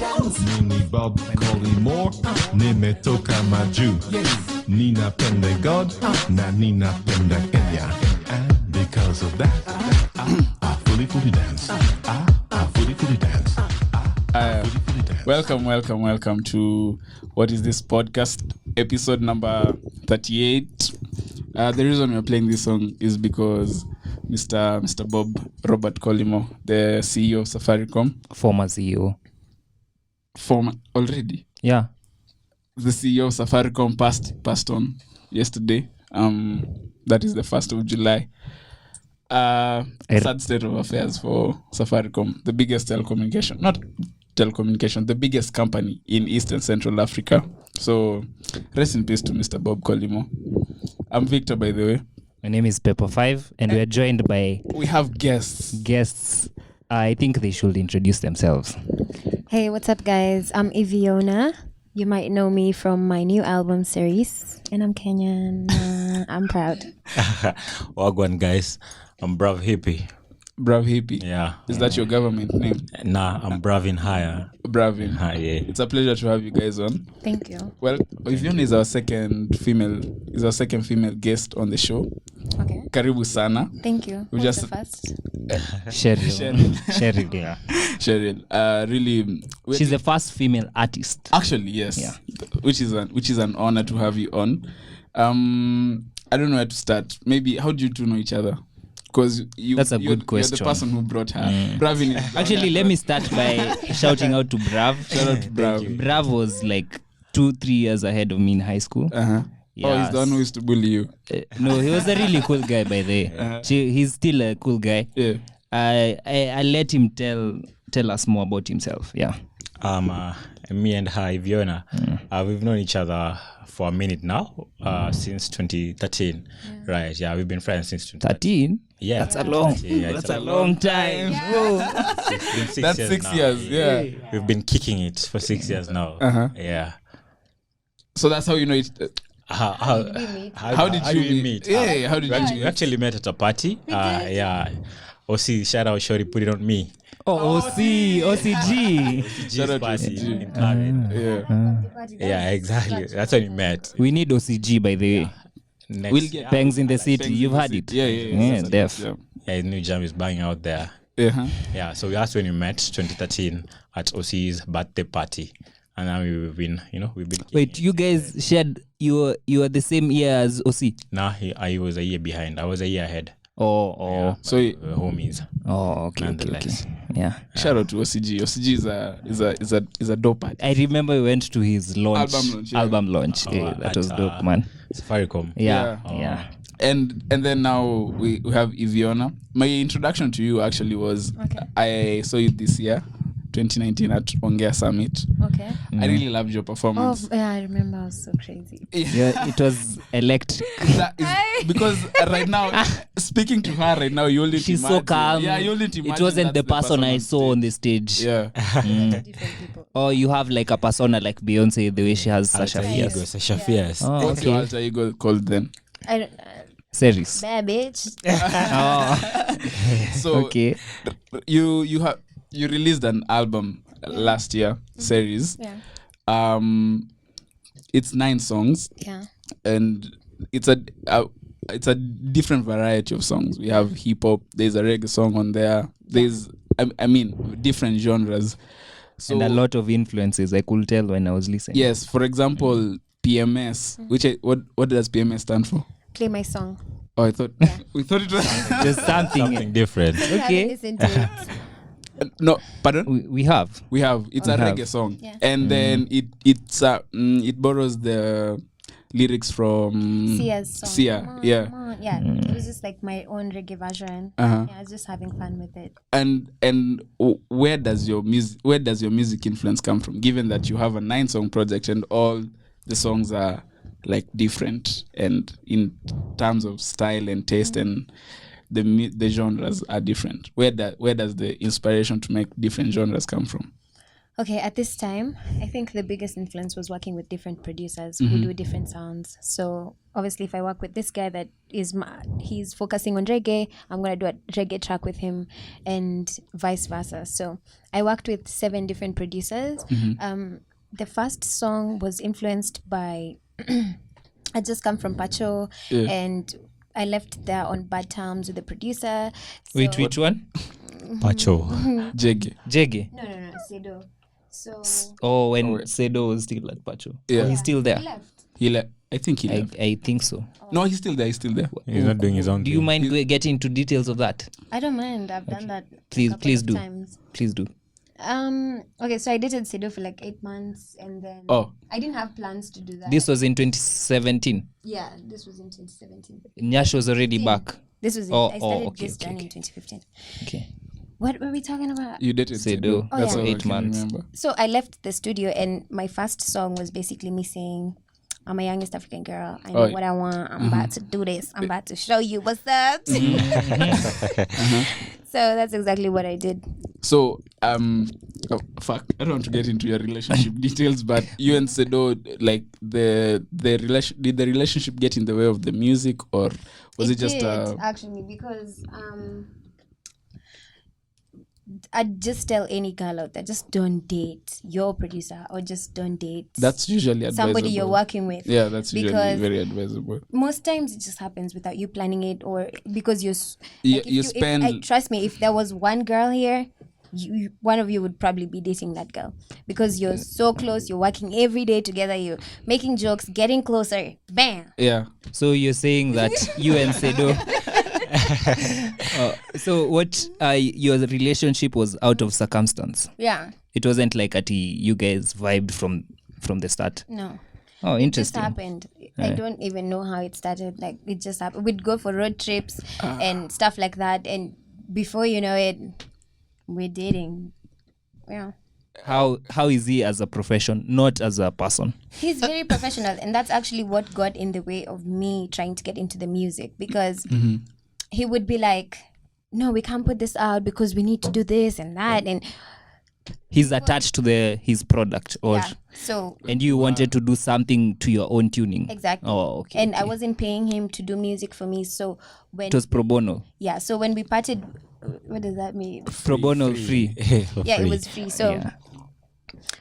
Mimi Bob Collymore, nimetoka maju. Nina penda God, na Nina penda Kenya. And because of that, I fully dance. I fully dance. Welcome to what is this podcast, episode number 38. The reason we're playing this song is because Mr. Bob Robert Collymore, the CEO of Safaricom, former CEO, already, yeah, the CEO of Safaricom passed on yesterday. That is the 1st of July. Sad state of affairs for Safaricom, the biggest the biggest company in East and Central Africa. So rest in peace to Mr. Bob Collymore. I'm Victor, by the way. My name is Pepper5, and we're joined by... We have guests. I think they should introduce themselves. Hey, what's up, guys? I'm Iviona. You might know me from my new album series, and I'm Kenyan. I'm proud. Wagwan, guys. I'm Brav Hippie. Brav Hippie. Yeah. Is that your government name? Nah, I'm Bravin Higher. Bravin. Yeah. It's a pleasure to have you guys on. Thank you. Well, Iviona is our second female guest on the show. Okay. Karibu sana. Thank you. We Who's just- the first? Cheryl, yeah. Cheryl. Really. She's the first female artist. Actually, yes. Yeah. Which is an honor to have you on. I don't know where to start. Maybe how do you two know each other? Because That's a good question. You're the person who brought her. Bravin is Actually, let me start by shouting out to Brav. Shout out to Brav. Brav was like 2-3 years ahead of me in high school. Oh, he's the one who used to bully you. No, he was a really cool guy, by the way. He's still a cool guy. Yeah. I let him tell us more about himself. Yeah. Me and her, Iviona, we've known each other for a minute now, since 2013. Right, yeah, we've been friends since 2013. 13? Yeah. That's a long, Yeah, that's a long time. Whoa. It's been That's 6 years 6 now. years, yeah. We've been kicking it for 6 years now. Yeah. So that's how you know it. How How did you meet? Yeah, how did you We actually met at a party. Yeah. OC, shout out Shorty, put it on me. Oh, OCG. Shout out to Party OCG. in Karen. Yeah. Yeah, exactly. That's when we met. We need OCG, by the way. Next, We'll get Bangs in the city. Bangs You've in the had city. it. Yeah. That's def. it, yeah, his new jam is banging out there. Yeah. Yeah, so that's when we met, 2013, at OC's birthday party. And now we've been. Wait, you guys shared, you were the same year as OC? Nah, I was a year behind. I was a year ahead. Oh. So We're homies. Oh, okay. Nonetheless. Yeah. shout out to OCG. OCG is a dope artist. I remember we went to his launch. Album launch, yeah. That at, was dope, man. Safaricom. Yeah. And then now we have Iviona. My introduction to you actually was I saw you this year, 2019 at Ongea Summit. Okay. I really loved your performance. Oh, yeah, I remember. I was so crazy. Yeah, it was electric. That is because right now, speaking to her right now, you only She's imagine, so calm. Yeah, you only imagine It wasn't that's the person I saw on the stage. Yeah. Different people. Or you have like a persona like Beyonce, the way she has Sasha Alter Fierce. ego, Sasha Fierce. Oh, What's your okay. alter ego called then? I don't. Series. Bad bitch. Oh, So okay. you released an album last year, series. Yeah. It's 9 songs. Yeah. And it's a different variety of songs. We have hip hop. There's a reggae song on there. There's different genres. So And a lot of influences, I could tell when I was listening. yes, for example, PMS. What does PMS stand for? Play my song. Oh, I thought we thought it was There's something. Something different. I haven't Okay. listened to it. no. Pardon. We have. We have. It's a We have. reggae song, Yeah. and then it borrows the lyrics from Sia's song. Sia. Come on, Yeah. come on. Yeah. It was just like my own reggae version. Uh-huh. Yeah, I was just having fun with it. And where does your music influence come from, given that you have a 9-song project and all the songs are like different and in terms of style and taste and the genres are different? Where does the inspiration to make different genres come from? Okay, at this time, I think the biggest influence was working with different producers who do different sounds. So obviously, if I work with this guy that he's focusing on reggae, I'm gonna do a reggae track with him, and vice versa. So I worked with 7 different producers. The first song was influenced by I just come from Pacho, and I left there on bad terms with the producer. So Wait, which one? Pacho. Jegge. Jegge. No, Sedo. So Oh, when Sedo was still at Pacho. Yeah. Oh, he's still there. I think he left. I think so. No, he's still there. He's still there. He's not doing his own Do you thing. mind getting into details of that? I don't mind. I've done that. Please do. Times. Please do. Okay, so I dated Sedo for like 8 months, and then Oh. I didn't have plans to do that. This was in 2017. Yeah, this was in 2017. Nyash was already back. This was Oh, I started okay, this okay, journey okay. in 2015. Okay. What were we talking about? You dated Sedo. Oh, That's yeah. all I 8 can months. remember. So I left the studio, and my first song was basically me saying, I'm a youngest African girl. I know Oh, what I want. I'm about to do this. I'm about to show you what's up. So that's exactly what I did. So, oh, fuck, I don't want to get into your relationship details, but you and Sedo, like the relation, did the relationship get in the way of the music, or was it just did, actually, because I'd just tell any girl out there, just don't date your producer, or just don't date that's usually advisable. somebody you're working with. Yeah, that's usually because very advisable. most times it just happens without you planning it, or because trust me, if there was one girl here, one of you would probably be dating that girl, because you're so close, you're working every day together, you're making jokes, getting closer, bam. Yeah. So you're saying that you and Sedo. So what? Your relationship was out of circumstance. Yeah, It wasn't like you guys vibed from the start. no, Oh, it just interesting. happened. I don't even know how it started. Like, it just happened. We'd go for road trips and stuff like that, and before you know it, we're dating. Yeah. How is he as a profession, not as a person? He's very professional, and that's actually what got in the way of me trying to get into the music, because he would be like, no, we can't put this out because we need to do this and that, and He's attached to his product, or yeah. So and you wanted to do something to your own tuning. exactly. Oh, okay. And I wasn't paying him to do music for me, so when It was pro bono. so when we parted, what does that mean? Pro bono free. Yeah, it was free. So Yeah.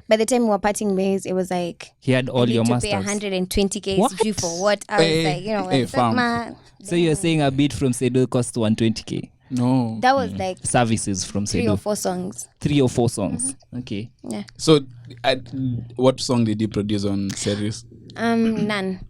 by the time we were parting ways, it was like He had all I need your to pay masters. 120K What? due for what? I was like, Hey, what's up, fam. man? So you're saying a beat from Sedo cost 120k. No. That was like Services from 3 or Sedo. 4 songs. 3 or 4 songs. Okay. Yeah. So, what song did you produce on series? None.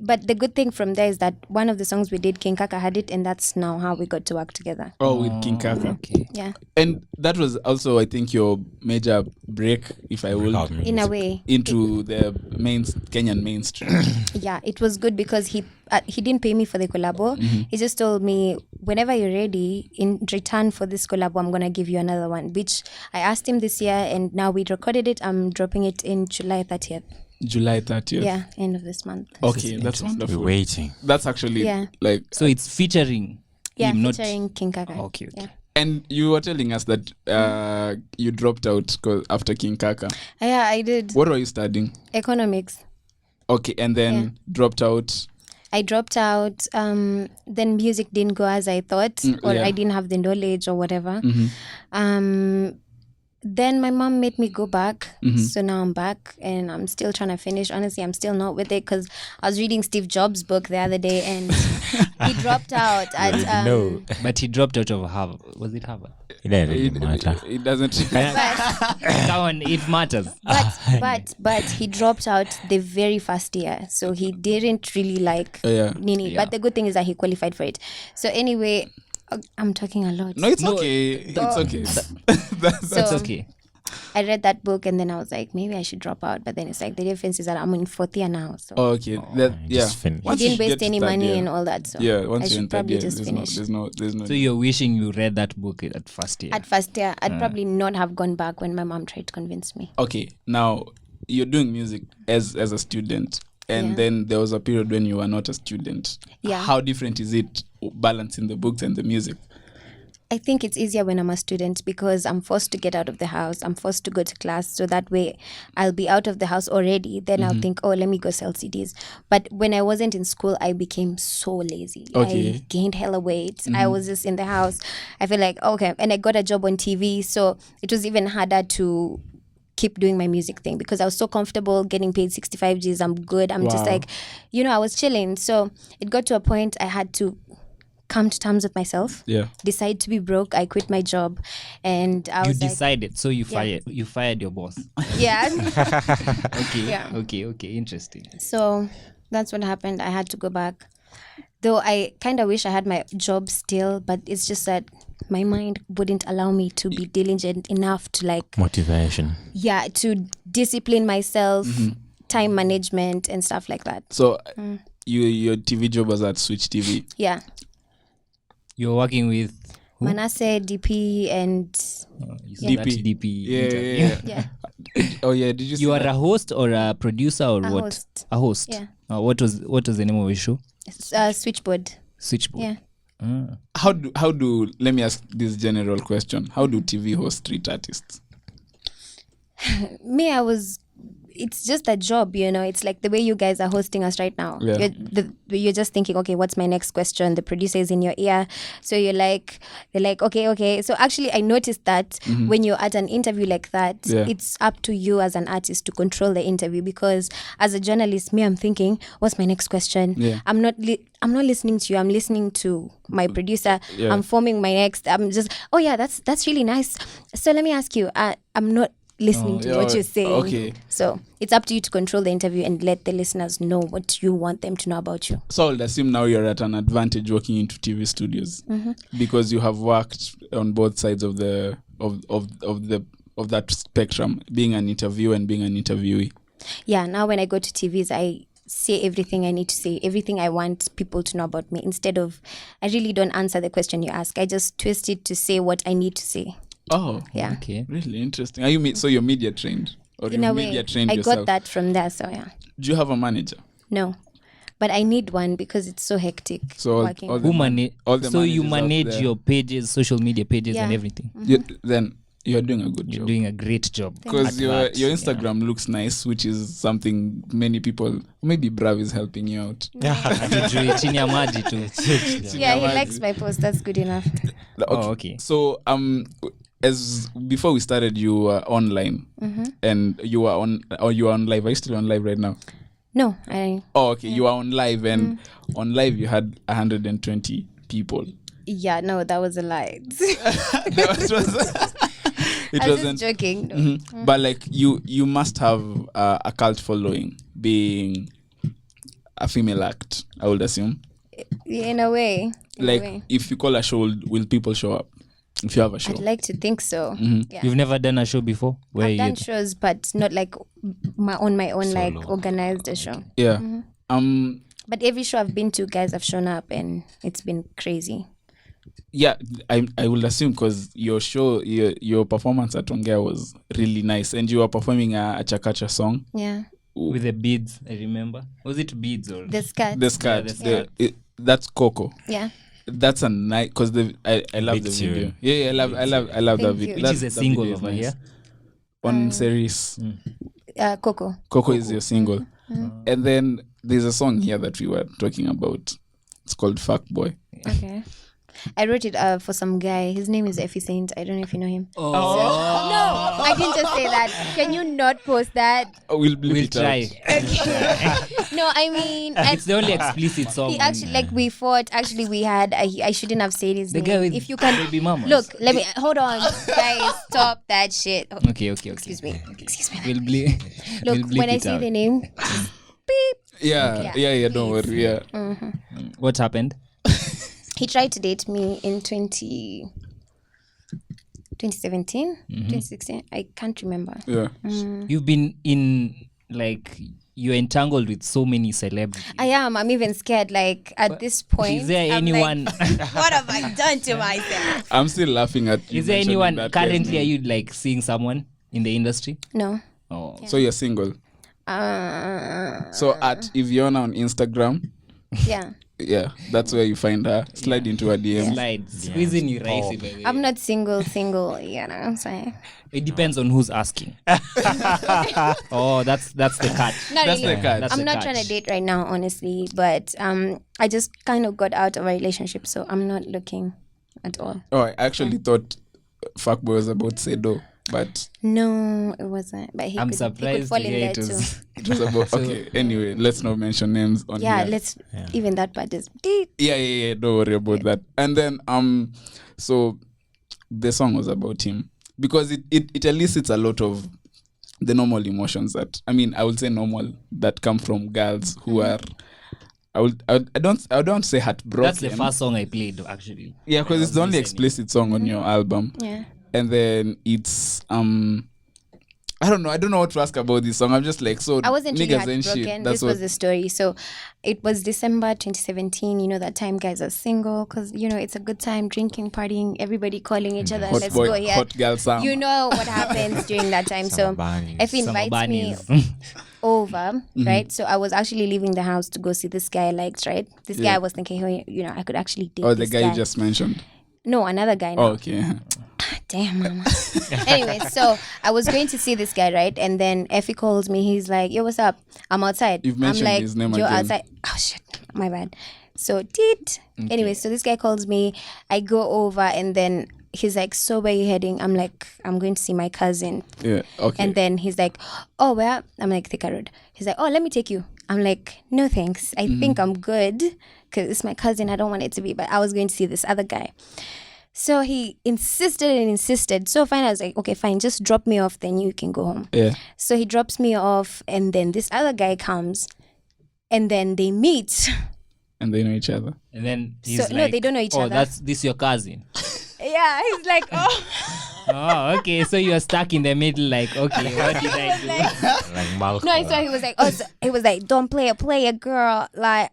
But the good thing from there is that one of the songs we did, King Kaka had it, and that's now how we got to work together. Oh, with King Kaka. Okay. Yeah, And that was also, I think, your major break, if I will, in a way. into the Kenyan mainstream. Yeah, it was good because he didn't pay me for the collabo. He just told me, whenever you're ready, in return for this collabo, I'm gonna give you another one, which I asked him this year, and now we recorded it. I'm dropping it in July 30th. July 30th. Yeah, end of this month. Okay, that's We're wonderful. waiting. That's actually Yeah. like, So it's featuring Yeah, him, not featuring King Kaka. Okay. Yeah. and you were telling us that you dropped out after King Kaka. Yeah, I did What were you studying? economics. Okay, and then dropped out. I dropped out. Then music didn't go as I thought, or yeah. I didn't have the knowledge or whatever. Then my mom made me go back. So now I'm back, and I'm still trying to finish. Honestly, I'm still not with it, because I was reading Steve Jobs' book the other day, and he dropped out at No, But he dropped out of Harvard. Was it Harvard? it doesn't really matter. It doesn't. Come on, it matters. but he dropped out the very first year, so he didn't really like Yeah. Nini. Yeah. But the good thing is that he qualified for it. So anyway, I'm talking a lot. No, it's okay. It's okay. That's That's So- okay. I read that book, and then I was like, maybe I should drop out. But then it's like, the difference is that I'm in 4th year now, so okay. That, yeah. just finished. I Once you didn't get waste to any third money year- and all that. So Yeah, I once you're should in third probably year, just finish. there's no. So you're wishing you read that book at first year. At first year, I'd probably not have gone back when my mom tried to convince me. Okay, now you're doing music as a student, and Yeah. then there was a period when you were not a student. Yeah. How different is it balancing the books and the music? I think it's easier when I'm a student because I'm forced to get out of the house. I'm forced to go to class. So that way I'll be out of the house already. Then I'll think, oh, let me go sell CDs. But when I wasn't in school, I became so lazy. Okay. I gained hella weight. I was just in the house. I feel like, okay. And I got a job on TV. So it was even harder to keep doing my music thing because I was so comfortable getting paid 65 Gs. I'm good. I'm just Wow. like, I was chilling. So it got to a point I had to come to terms with myself. Yeah. Decide to be broke. I quit my job, and I You was like, decided, so you fired your boss. yeah. Okay, Yeah. okay, interesting. So that's what happened. I had to go back. Though I kind of wish I had my job still, but it's just that my mind wouldn't allow me to be diligent enough to Motivation. to discipline myself, time management and stuff like that. So your TV job was at Switch TV. Yeah. You're working with who? Manasseh, DP, and You said that DP. DP. Yeah, interview. yeah. yeah, Oh yeah, did you see You are that? a host or a producer or A what? host. A host. Yeah. What was the name of your show? Switchboard. Switchboard. Yeah. Ah. How do let me ask this general question. How do TV hosts treat artists? Me, it's just a job, it's like the way you guys are hosting us right now. Yeah. You're just thinking, okay, what's my next question? The producer is in your ear, so they're like, okay. So actually I noticed that when you're at an interview like that, Yeah. it's up to you as an artist to control the interview, because as a journalist, I'm thinking, what's my next question? Yeah. I'm not listening to you, I'm listening to my producer. Yeah. I'm forming my next. I'm just, oh yeah, that's really nice. So let me ask you, I'm not listening to yeah, what you're saying. okay. So it's up to you to control the interview and let the listeners know what you want them to know about you. So I'll assume now you're at an advantage working into TV studios because you have worked on both sides of the of that spectrum, being an interviewer and being an interviewee. Yeah, now when I go to TVs, I say everything I need to say, everything I want people to know about me. Instead of, I really don't answer the question you ask. I just twist it to say what I need to say. Oh, Yeah. Okay. really interesting. Are you so you're media trained, or In you're a media way, trained I yourself? got that from there. So yeah, Do you have a manager? no, but I need one because it's so hectic. So working. all the Who manage? all the So you managers out manage there. your pages, social media pages, and Yeah. everything. Then you're doing a good You're job. doing a great job. Because at your that, Instagram looks nice, which is something many people, maybe Brav is helping you out. Yeah. Chini ya maji tu. Yeah, he likes my post. That's good enough. Oh, okay. So as before we started, you were online and you were on live. Are you still on live right now? No, I. Oh, okay. You were on live, and on live you had 120 people. Yeah, no, that was a lie. It I was wasn't. just joking. No. But like you must have a cult following, being a female act, I would assume. In a way. In a Like way. if you call a show, will people show up? If you have a show, I'd like to think so. Yeah. You've never done a show before where I've you done shows, but not like my own, like organized a show. yeah. But every show I've been to, guys have shown up, and it's been crazy. Yeah, I will assume because your show, your performance at Ongea was really nice, and you were performing a Chakacha song. Yeah, with the beads. I remember. Was it beads or the skirt. The skirt, the skirt. that's Coco. Yeah, That's a nice because I love Big the tune. video. Yeah, I love that Thank video. you. which is a single over here? on series. Coco. Coco is your single, and then there's a song here that we were talking about. It's called "Fuck Boy." Okay. I wrote it for some guy. His name is Effie Saint. I don't know if you know him. Oh, No, I didn't just say that. Can you not post that? We'll bleep we'll it try. out. No, I mean, It's the only explicit song. he actually, like, we fought. Actually, we had. I shouldn't have said his the name. guy with If you can baby mamas. look, let me hold on, guys. Stop that shit. Oh, Okay. excuse me. Excuse me. We'll bleep. Look, we'll bleep when I it say out. the name, beep. Yeah. Don't worry. Yeah. What happened? He tried to date me in 2017, 2016. I can't remember. Yeah. You've been in like you're entangled with so many celebrities. I am. I'm even scared. Like at this point, Is there I'm anyone? Like, what have I done to myself? I'm still laughing at you. Is there mentioning anyone that guy's currently? Are name. you like seeing someone in the industry? No. Oh, So you're single. So at Iviona on Instagram, Yeah. yeah, that's where you find her. Slide into her DM. Slides. Squeeze in your rice. I'm not single, you know what I'm saying? It depends on who's asking. Oh, that's the catch. Not That's really. the catch. That's I'm the not catch. trying to date right now, honestly, but I just kind of got out of a relationship, so I'm not looking at all. Oh, I actually thought Fuckboy was about Sedo, but No, it wasn't. But he I'm could surprised fall to in hear there it too. was. it was about okay. Anyway, let's not mention names on Yeah, here. let's even that part is deep. Yeah. Don't worry about that. And then so the song was about him because it elicits a lot of the normal emotions that I would say normal that come from girls who are. I don't say heartbroken. That's the first song I played, actually. Yeah, because it's the only explicit song on your album. Yeah. And then it's I don't know what to ask about this song. I'm just like, so I wasn't really niggas ain't shit. heartbroken. That's This was the story. So it was December 2017. You know, that time guys are single because, you know, it's a good time, drinking, partying, everybody calling each other. Let's go here. hot girl song. You know what happens during that time. So bunnies. if he invites me over, right? So I was actually leaving the house to go see this guy I liked, right? This guy I was thinking, oh, you know, I could actually date the this guy you just mentioned. No, another guy now. Oh, okay. Damn, mama. Anyway, so I was going to see this guy, right? And then Effie calls me. He's like, yo, what's up? I'm outside. You've mentioned I'm like, his name you're again. outside. Oh, shit. My bad. So, anyway, so this guy calls me. I go over and then he's like, so where you heading? I'm like, I'm going to see my cousin. Yeah, okay. And then he's like, oh, where? I'm like, Thika Road. He's like, oh, let me take you. I'm like, no, thanks. I think I'm good because it's my cousin. I don't want it to be, but I was going to see this other guy. So he insisted. So fine, I was like, okay, fine, just drop me off, then you can go home. Yeah. So he drops me off, and then this other guy comes, and then they meet. And they know each other. And then he's So, like, no, they don't know each oh, other. this your cousin. Yeah, he's like, oh. Oh, okay. So you are stuck in the middle, like, okay, what did I do? Like Malcolm. No, so he was like, he was like, don't play a girl, like,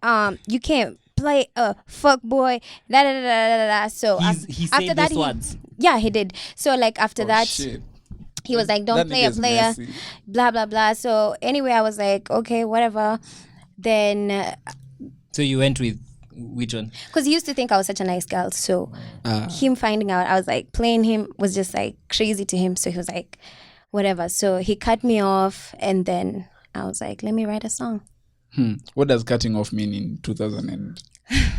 you can't play a fuck boy, da da da da da da. So He said after that, those words. yeah, he did. So like after that, Shit. he was like, don't That play a nigga's player, messy. blah blah blah. So anyway, I was like, okay, whatever. Then So you went with which one? because he used to think I was such a nice girl, so him finding out I was like playing him was just like crazy to him. So he was like, whatever. So he cut me off, and then I was like, let me write a song. What does cutting off mean in 2000 and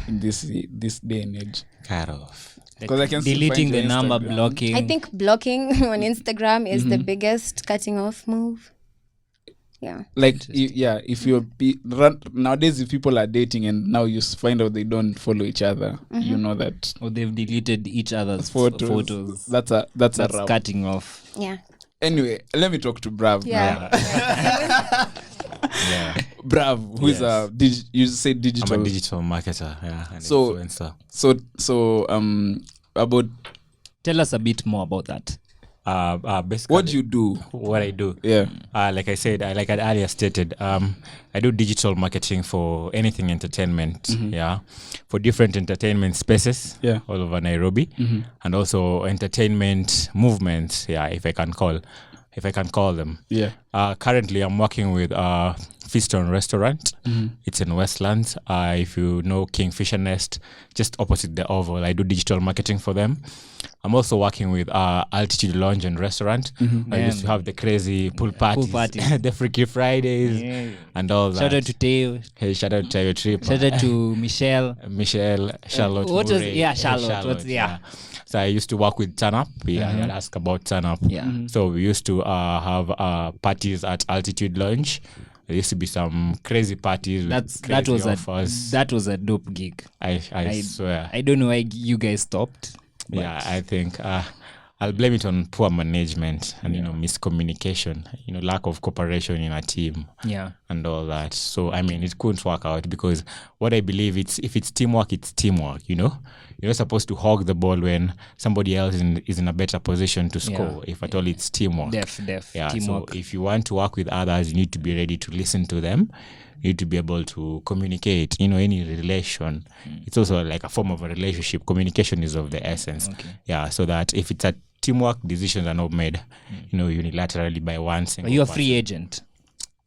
in this day and age? Cut off. Because I can still Deleting find the your number, Instagram. blocking. I think blocking on Instagram is the biggest cutting off move. Yeah. Like if you're nowadays, if people are dating and now you find out they don't follow each other, you know that or they've deleted each other's photos. That's a That's wrap. cutting off. Yeah. Anyway, let me talk to Brav. Yeah. Yeah. Brav, who is a you say digital. I'm a digital marketer, yeah, and So- influencer. So about Tell us a bit more about that. Basically, what you do. what I do. Yeah. Like I said, like I earlier stated, I do digital marketing for anything entertainment, yeah, for different entertainment spaces, Yeah. all over Nairobi, and also entertainment movements, yeah, if I can call them. Yeah. Currently, I'm working with Feaston Restaurant. It's in Westlands. If you know Kingfisher Nest, just opposite the Oval, I do digital marketing for them. I'm also working with Altitude Lounge and Restaurant. I used to have the crazy pool parties, parties. the Freaky Fridays, and all that. Shout out to Dave. Hey, shout out to Tayo Trip. Shout out to Michelle. Michelle, Charlotte. What was- Murray. yeah, Charlotte. What's- yeah. So I used to work with Turn Up. Yeah, I'd ask about Turn Up. Yeah. So we used to have parties at Altitude Lounge. There used to be some crazy parties with That crazy was offers. a dope gig. I swear. I don't know why you guys stopped. Yeah, I think I'll blame it on poor management and miscommunication, lack of cooperation in a team. Yeah. And all that. So I mean, it couldn't work out because what I believe if it's teamwork, it's teamwork. You're not supposed to hog the ball when somebody else is in a better position to score. If at all, it's teamwork. Def. Yeah. Teamwork. So if you want to work with others, you need to be ready to listen to them. You need to be able to communicate. Any relation, it's also like a form of a relationship. Communication is of the essence. Okay. Yeah. So that if it's a teamwork, decisions are not made, unilaterally by one Are single you a person. free agent?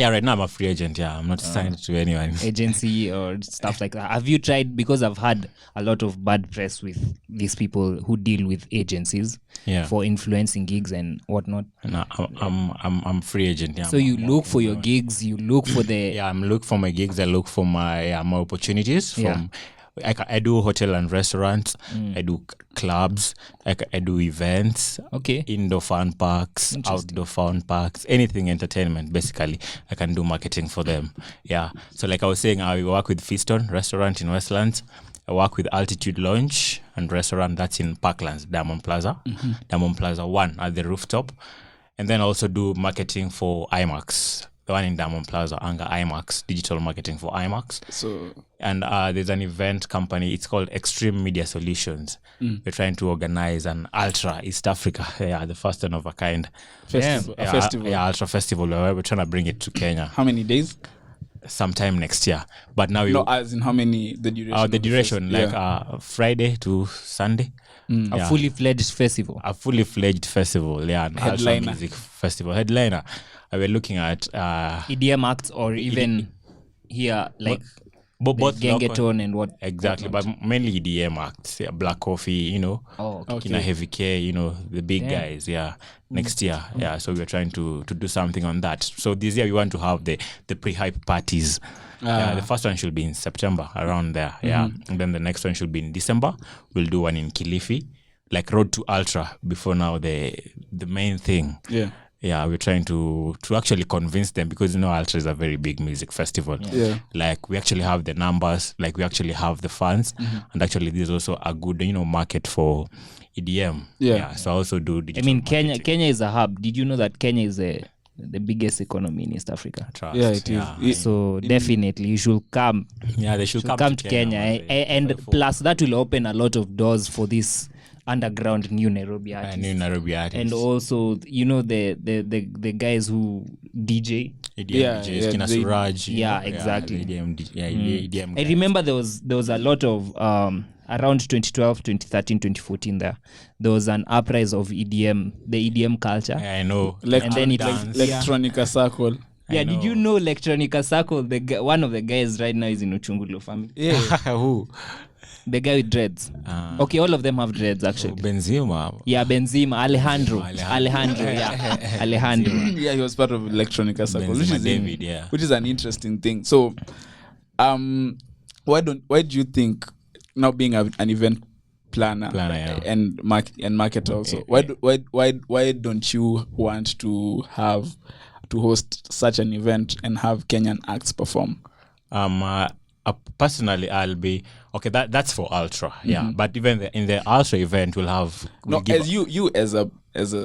Yeah, right now I'm a free agent. Yeah, I'm not signed to anyone. agency or stuff like that? Have you tried? Because I've had a lot of bad press with these people who deal with agencies Yeah. for influencing gigs and whatnot. No, I'm free agent. Yeah. So you look for your gigs, you look for the Yeah, I'm look for my gigs. I look for my opportunities. Yeah. From I do hotel and restaurants. I do clubs. I do events. Okay. Indoor fun parks, outdoor fun parks, anything entertainment. Basically, I can do marketing for them. Yeah. So like I was saying, I work with Feaston Restaurant in Westlands. I work with Altitude Lounge and Restaurant that's in Parklands, Diamond Plaza, Diamond Plaza 1 at the rooftop, and then also do marketing for IMAX. The one in Diamond Plaza, Anga IMAX, digital marketing for IMAX. So And there's an event company, it's called Extreme Media Solutions. We're trying to organize an Ultra East Africa, the first one of a kind. festival, a festival. Yeah, Ultra Festival. We're trying to bring it to Kenya How many days? sometime next year. But now No, as in how many? The duration. the of the duration, fest- like yeah. Friday to Sunday. a fully fledged festival. A fully fledged festival, an Ultra Headliner. Music Festival. Headliner. We're looking at EDM acts or even here like both the local- Gengeton and what Exactly, but mainly EDM acts, Black Coffee, Oh, okay. Kina Heavy K, the big guys, next year, so we're trying to do something on that. So this year we want to have the pre-hype parties. The first one should be in September, around there, and then the next one should be in December. We'll do one in Kilifi, like Road to Ultra, before now the main thing. Yeah. We're trying to actually convince them, because Ultra is a very big music festival. Yeah. Like we actually have the numbers, like we actually have the funds, and actually there's also a good market for EDM. Yeah. So I also do I digital mean, marketing. Kenya is a hub. Did you know that Kenya is the biggest economy in East Africa? Trust. Yeah, it is. Yeah. It- So definitely you should come. Yeah, they should Come to Kenya, one day. and plus that will open a lot of doors for this underground new Nairobi artists. New Nairobi artists. And also, the guys who DJ. EDM Yeah, DJs, yeah, Kina they- Suraj. Yeah, exactly. EDM, EDM I guys. remember there was a lot of around 2012, 2013, 2014 there was an uprise of EDM, the EDM culture. Yeah, I know. Like, And then it dance. was- Electronica Circle. Yeah, did you know Electronica Circle? One of the guys right now is in Uchungulo family. Yeah. Who? The guy with dreads. Okay, all of them have dreads actually. Benzema. Yeah, Benzema, Alejandro, yeah, Alejandro. Yeah, he was part of Electronica Circle, which Benzema is David, yeah. which is an interesting thing. So, why do you think, now being an event planner, Yeah. and marketer also, why don't you want to host such an event and have Kenyan acts perform? Personally, I'll be okay. That's for Ultra, But even in the Ultra event, we'll give As you as a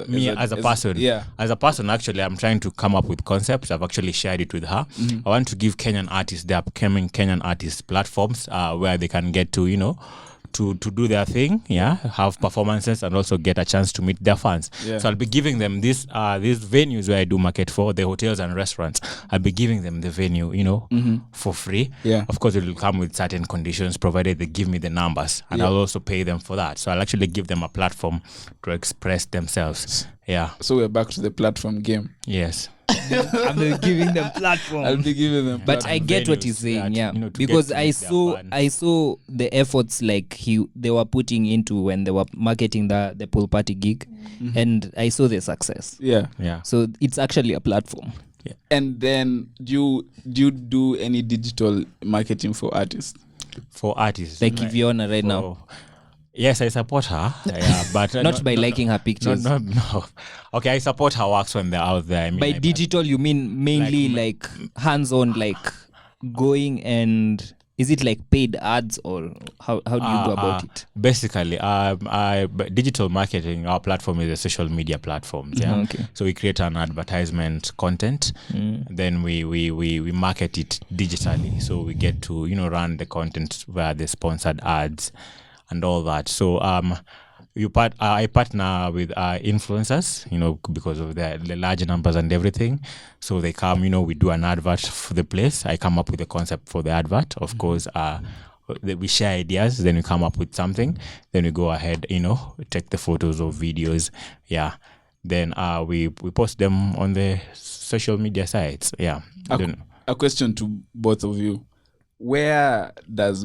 me as a person. Yeah. As a person, actually, I'm trying to come up with concepts. I've actually shared it with her. I want to give Kenyan artists, the upcoming Kenyan artists, platforms where they can get to, to do their thing, have performances, and also get a chance to meet their fans. Yeah. So I'll be giving them these venues where I do market for, the hotels and restaurants. I'll be giving them the venue, for free. Yeah. Of course, it will come with certain conditions, provided they give me the numbers, and I'll also pay them for that. So I'll actually give them a platform to express themselves. Yeah. So we're back to the platform game. Yes. I'm giving them platform. I'll be giving them. But I get what he's venues, saying, yeah, yeah, to because get to I meet saw their fans. I saw the efforts like they were putting into when they were marketing the pool party gig, and I saw the success. Yeah. Yeah. So it's actually a platform. And then do you do any digital marketing for artists? For artists. Like Iviona right now, Oh. Yes, I support her. Yeah, but not by liking her pictures. No. Okay, I support her works when they're out there. I mean, By digital, you mean mainly like hands-on, like going and is it like paid ads or how do you go about it? Basically, digital marketing, our platform is a social media platform. Yeah. Okay. So we create an advertisement content, then we market it digitally. So we get to run the content via the sponsored ads and all that. So I partner with influencers, because of the large numbers and everything. So they come, we do an advert for the place. I come up with a concept for the advert. Of course, we share ideas, then we come up with something. Then we go ahead, take the photos or videos. Yeah. then we post them on the social media sites. Yeah. I don't know. A question to both of you: where does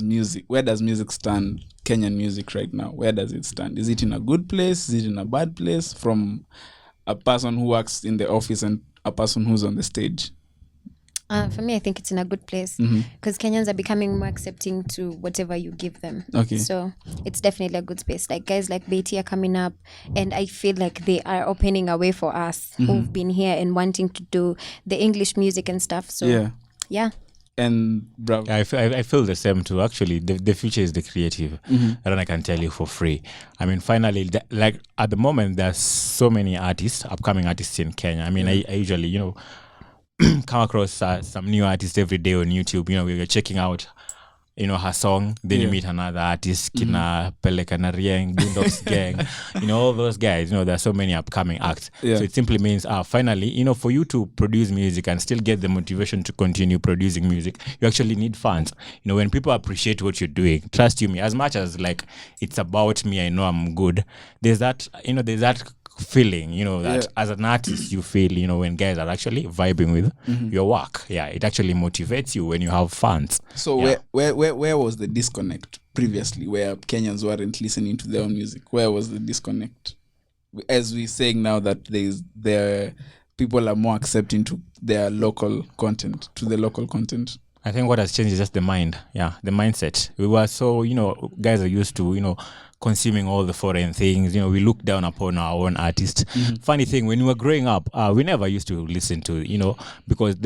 music stand? Kenyan music right now, where does it stand? Is it in a good place? Is it in a bad place? From a person who works in the office and a person who's on the stage. For me, I think it's in a good place because Kenyans are becoming more accepting to whatever you give them. Okay. So it's definitely a good space. Like guys like Betty are coming up, and I feel like they are opening a way for us who've been here and wanting to do the English music and stuff. So yeah. And bravo. I feel the same too. Actually, the future is the creative. And I can tell you for free. I mean, finally, like at the moment, there's so many artists, upcoming artists in Kenya. I mean, I usually, come across some new artists every day on YouTube. We were checking out, her song. Then you meet another artist, Kina Peleka na Rieng, Boondocks Gang, all those guys. There are so many upcoming acts. Yeah. So it simply means, finally, for you to produce music and still get the motivation to continue producing music, you actually need fans. When people appreciate what you're doing, trust you me, as much as like it's about me, I know I'm good. There's that, there's that feeling, that as an artist you feel, when guys are actually vibing with your work. Yeah, it actually motivates you when you have fans. So where was the disconnect previously, where Kenyans weren't listening to their own music? Where was the disconnect? As we're saying now that there people are more accepting to their local content, I think what has changed is just the mind. Yeah, the mindset. We were so, guys are used to, consuming all the foreign things. We look down upon our own artists. Funny thing, when we were growing up, we never used to listen to, because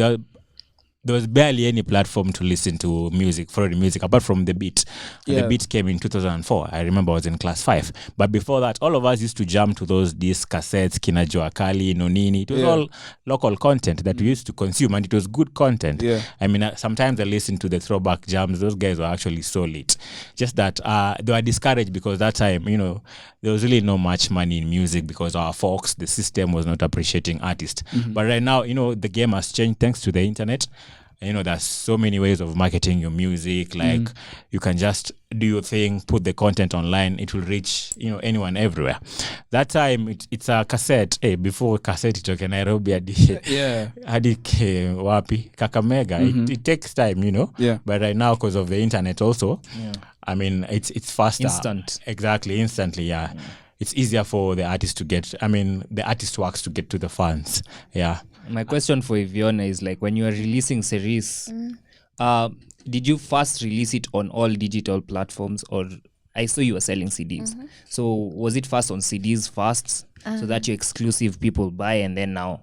there was barely any platform to listen to music, foreign music, apart from The Beat. And The Beat came in 2004. I remember I was in class 5. But before that, all of us used to jump to those disc cassettes, Kina Joa Kali, Nonini. It was all local content that we used to consume, and it was good content. Yeah. I mean, sometimes I listened to the throwback jams. Those guys were actually solid. Just that they were discouraged because that time, there was really no much money in music because our folks, the system was not appreciating artists. But right now, the game has changed thanks to the internet. There's so many ways of marketing your music. Like you can just do your thing, put the content online. It will reach, anyone everywhere. That time it's a cassette. Before cassette itoke Nairobi hadi wapi Kakamega. It takes time, Yeah. But right now, because of the internet also, I mean, it's faster. Instant. Exactly, instantly. Yeah. It's easier for the artist to get. I mean, the artist works to get to the fans. Yeah. My question for Iviona is like, when you are releasing series, did you first release it on all digital platforms, or I saw you were selling CDs? So was it first on CDs first, so that your exclusive people buy, and then now?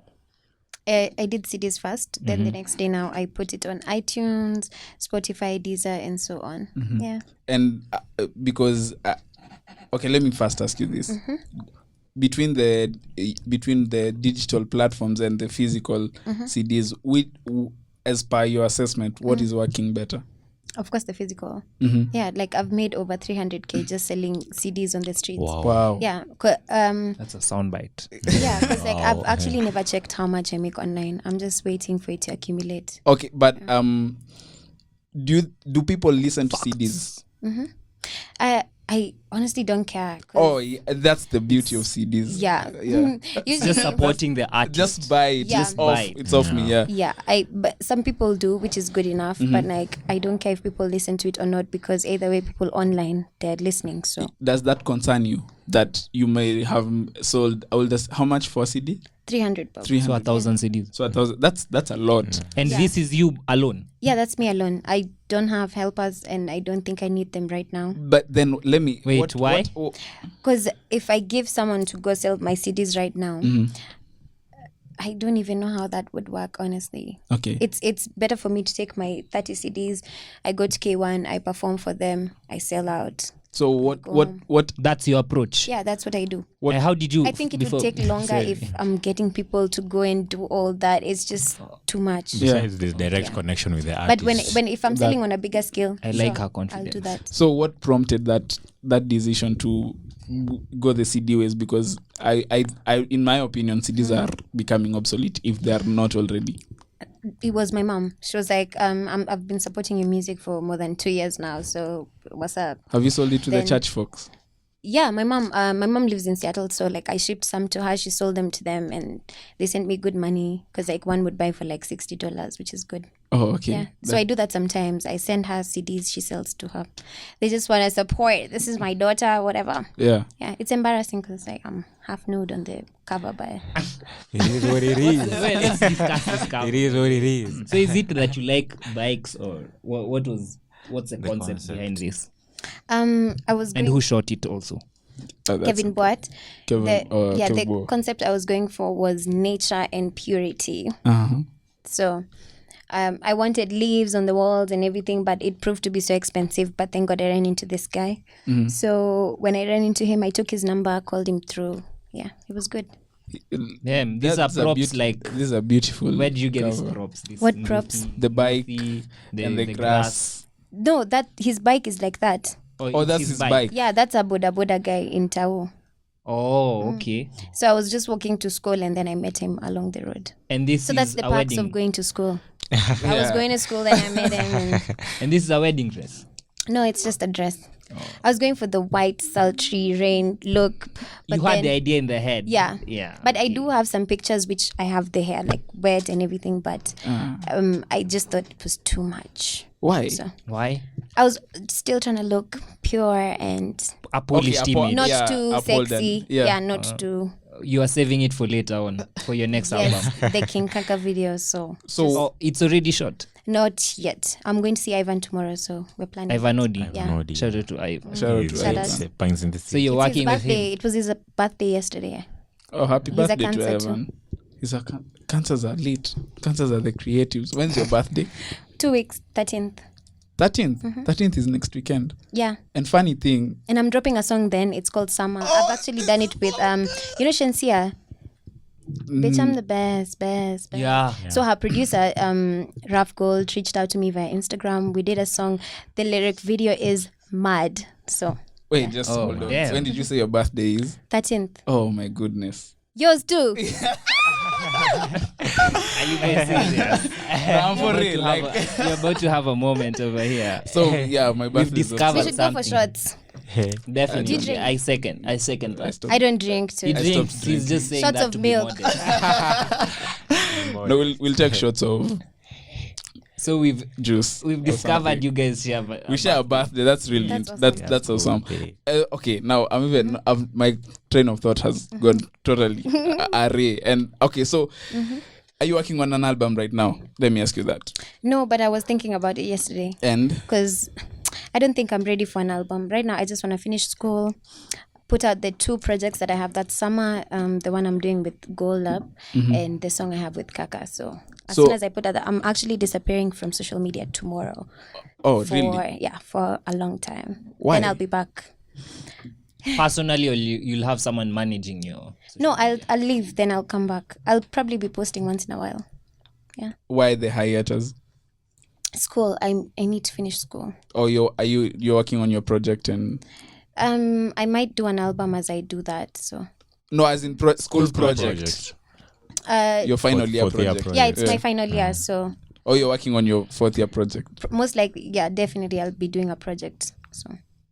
I did CDs first, then the next day now I put it on iTunes, Spotify, Deezer, and so on. Yeah. And because okay, let me first ask you this. Between the digital platforms and the physical CDs, as per your assessment, what is working better? Of course, the physical. Yeah, like I've made over 300K just selling CDs on the streets. Wow. Yeah. That's a soundbite. Yeah, because like I've actually never checked how much I make online. I'm just waiting for it to accumulate. Okay, but do people listen to CDs? I honestly don't care. Oh, yeah, that's the beauty of CDs. Yeah. Usually, Just supporting the artist. Just buy it. Yeah. It's Just off. buy it. It's off me. Yeah. yeah, but some people do, which is good enough. But like, I don't care if people listen to it or not, because either way, people online, they're listening. So Does that concern you that you may have sold how much for a CD? 300 bucks. 300. So 1,000 CDs. So 1,000. That's a lot. And this is you alone. Yeah, that's me alone. I don't have helpers, and I don't think I need them right now. But then let me Wait, why? Because if I give someone to go sell my CDs right now, I don't even know how that would work, honestly. Okay. It's better for me to take my 30 CDs, I go to K1, I perform for them, I sell out. So what? That's your approach. Yeah, that's what I do. How did you? I think it would take longer if I'm getting people to go and do all that. It's just too much. Besides this direct connection with the But artist. when if I'm selling on a bigger scale, I like her I'll confidence. do that. So what prompted that decision to go the CD ways? Because I in my opinion, CDs are becoming obsolete if they are not already. It was my mom. She was like, I've been supporting your music for more than 2 years now. So what's up? Have you sold it to the Then- church folks? Yeah, my mom lives in Seattle, so like I shipped some to her. She sold them to them, and they sent me good money because like one would buy for like $60, which is good. Oh, okay. Yeah, so I do that sometimes. I send her CDs, she sells to her. They just want to support. This is my daughter, whatever. Yeah. Yeah, it's embarrassing because like I'm half nude on the cover, but It is what it is. Well, let's discuss this cover. It is what it is. So is it that you like bikes, or what's the concept behind this? I was And going, who shot it also? That's Kevin Boat. Kevin, Kevin The Boat. concept I was going for was nature and purity. Uh-huh. So I wanted leaves on the walls and everything, but it proved to be so expensive. But thank God I ran into this guy. So when I ran into him, I took his number, called him through. Yeah, it was good. Damn, these are props like. These are beautiful. Where did you get these cover. props? This What props? The bike the and the grass. No, that his bike is like that. Oh, that's his bike. Yeah, that's a Boda Boda guy in Tao. Oh, okay. So I was just walking to school and then I met him along the road. And this So is that's the a perks wedding. of going to school. I was going to school and I met him. And this is a wedding dress. No, it's just a dress. I was going for the white, sultry rain look. But You had then, the idea in the head. Yeah. Yeah. But I do have some pictures which I have the hair like wet and everything. But I just thought it was too much. Why? So Why? I was still trying to look pure and A polished Okay, image. not Yeah, too uphold sexy. and- yeah. Yeah, not too. You are saving it for later on, for your next album. Yes, the King Kaka video. So So Oh, it's already shot. not yet. I'm going to see Ivan tomorrow, so we're planning. Ivan Odi. Yeah. Nodi. Shout out to Ivan. shout out He's- to Shout Ivan. out. Bangs in the So you're It's his working with birthday. him. It was his birthday yesterday. Oh, happy He's a birthday to Cancer too. Evan. He's a cancers are lit. Cancers are the creatives. When's your birthday? 2 weeks, 13th. 13th. 13th is next weekend. Yeah. And funny thing, And I'm dropping a song then. It's called Summer. I've actually done it with Shensia. Bitch, I'm the best. Yeah. So her producer, Raf Gold, reached out to me via Instagram. We did a song. The lyric video is mad. So wait, just Oh, hold on. damn. When did you say your birthday is? 13th. Oh my goodness. Yours too. Are you guys serious? I'm for real. You're about to have a moment over here. So yeah, my birthday is discovered- We should go for something. shots. Definitely. Do you drink? I second that. I don't drink too. He I drinks. stopped He's just saying Shots that of to milk. be modest. No, we'll take shots of So we've juice. we've or discovered something. you guys share. We share a birthday. That's really That's that's awesome. awesome. Okay, now I'm even my train of thought has gone totally array. And okay, so are you working on an album right now? Let me ask you that. No, but I was thinking about it yesterday. And Because I don't think I'm ready for an album. Right now, I just want to finish school, put out the 2 projects that I have that summer, the one I'm doing with Gold Lab and the song I have with Kaka. So as So- soon as I put out that, I'm actually disappearing from social media tomorrow oh for, really? for a long time. Why? Then I'll be back. Personally, or you'll have someone managing your. No, I'll leave, then I'll come back. I'll probably be posting once in a while. Why the hiatus? School, I need to finish school. Or you're working on your project and I might do an album as I do that. So no, as in school project. Your final year Fourth year project. yeah, it's Yeah. my final year. So Or you're working on your 4th year project. most likely, yeah, definitely I'll be doing a project.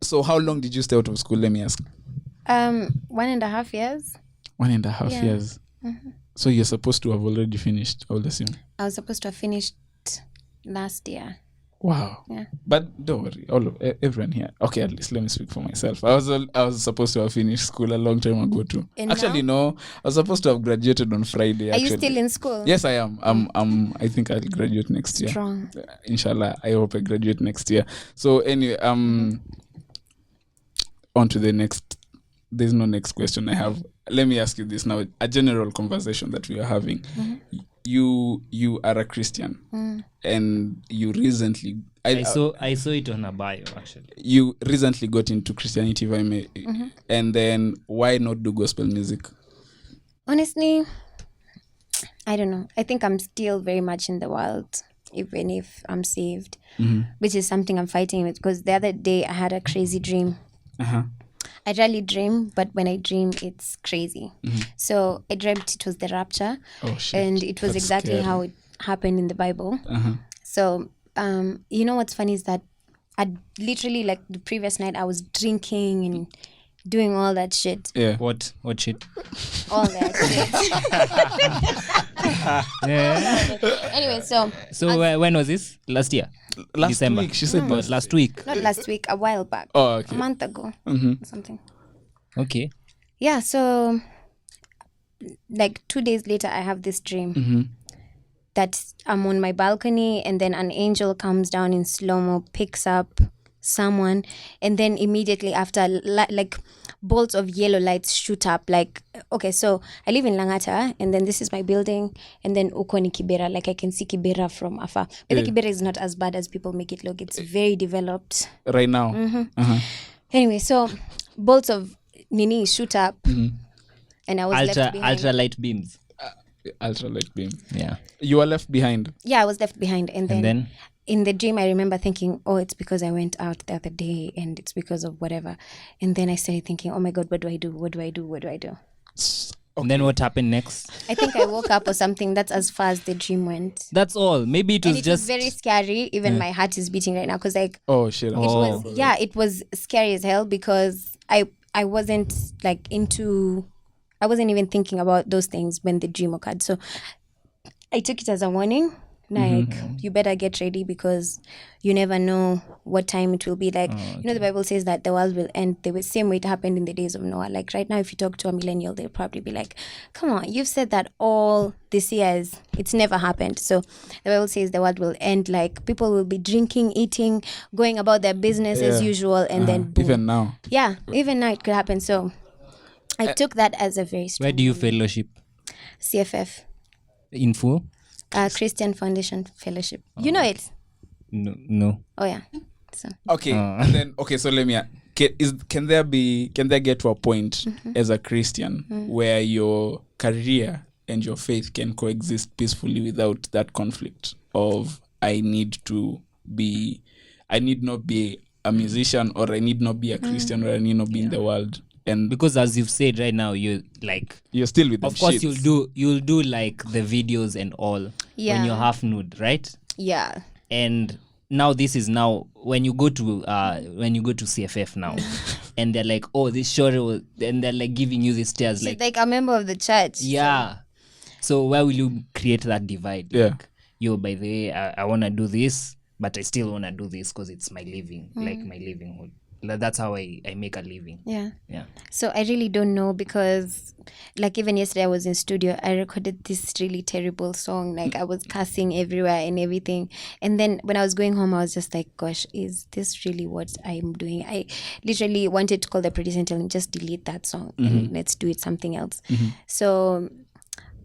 So how long did you stay out of school? Let me ask. 1.5 years. 1.5 Yeah. years. So you're supposed to have already finished, I would assume. I was supposed to have finished last year. Wow. Yeah. But don't worry, everyone here. Okay, at least let me speak for myself. I was supposed to have finished school a long time ago too. And Actually, no, I was supposed to have graduated on Friday. Are you actually. still in school? Yes, I am. I think I'll graduate next year. Strong. Inshallah, I hope I graduate next year. So anyway, on to the next. There's no next question I have. Let me ask you this now. A general conversation that we are having. You are a Christian, and you recently. I saw it on a bio actually. You recently got into Christianity, if I may. And then why not do gospel music? Honestly, I don't know. I think I'm still very much in the world, even if I'm saved, which is something I'm fighting with. Because the other day I had a crazy dream. Uh-huh. I rarely dream, but when I dream, it's crazy. So I dreamt it was the rapture, Oh shit! and it was That's exactly scary. how it happened in the Bible. Uh-huh. So, you know what's funny is that I literally, like the previous night, I was drinking and doing all that shit. Yeah. What shit? All that shit. Yeah. Anyway, so So when was this? Last year? Last December. week, she said Last week. not last week, a while back. Oh, okay. A month ago. Or something. Okay. Yeah, so like 2 days later, I have this dream that I'm on my balcony, and then an angel comes down in slow-mo, picks up someone, and then immediately after, like bolts of yellow lights shoot up. Like, okay, so I live in Langata, and then this is my building, and then uko ni Kibera. Like, I can see Kibera from afar. But the Kibera is not as bad as people make it look. It's very developed. Right now. Anyway, so bolts of Nini shoot up, and I was left behind. Ultralight beams. Ultralight beam. Yeah. You are left behind. Yeah, I was left behind, and And then in the dream, I remember thinking, oh, it's because I went out the other day, and it's because of whatever. And then I started thinking, oh my God, what do I do? What do I do? What do I do? And then what happened next? I think I woke up or something. That's as far as the dream went. That's all. Maybe it was And it just was very scary. Even my heart is beating right now because like Oh shit. it was scary as hell because I wasn't like I wasn't even thinking about those things when the dream occurred. So I took it as a warning. Like, you better get ready because you never know what time it will be. Like, you know, the Bible says that the world will end the same way it happened in the days of Noah. Like, right now, if you talk to a millennial, they'll probably be like, come on, you've said that all these years. It's never happened. So the Bible says the world will end. Like, people will be drinking, eating, going about their business as usual. And then, boom. Even now. Yeah, even now it could happen. So I took that as a very strong where do you fellowship? CFF, In full? Christian Foundation Fellowship. You know it? No. Oh, yeah. So Okay. And then so let me can there get to a point as a Christian where your career and your faith can coexist peacefully without that conflict of I need not be a musician, or I need not be a Christian, or I need not be in the world. And Because as you've said right now, you like you're still with them. of course shits. you'll do like the videos and all Yeah. when you're half nude, right? yeah. And now this is now when you go to CFF now and they're like, oh, this shore, and they're like giving you these stairs She's like, like a member of the church. yeah. So where will you create that divide? Yeah. Like, yo, by the way, I want to do this, but I still want to do this because it's my living, like my livelihood. Like, that's how I make a living. Yeah. Yeah. So I really don't know because like even yesterday I was in studio, I recorded this really terrible song. Like I was cussing everywhere and everything. And then when I was going home, I was just like, gosh, is this really what I'm doing? I literally wanted to call the producer and tell him, just delete that song and let's do it something else. So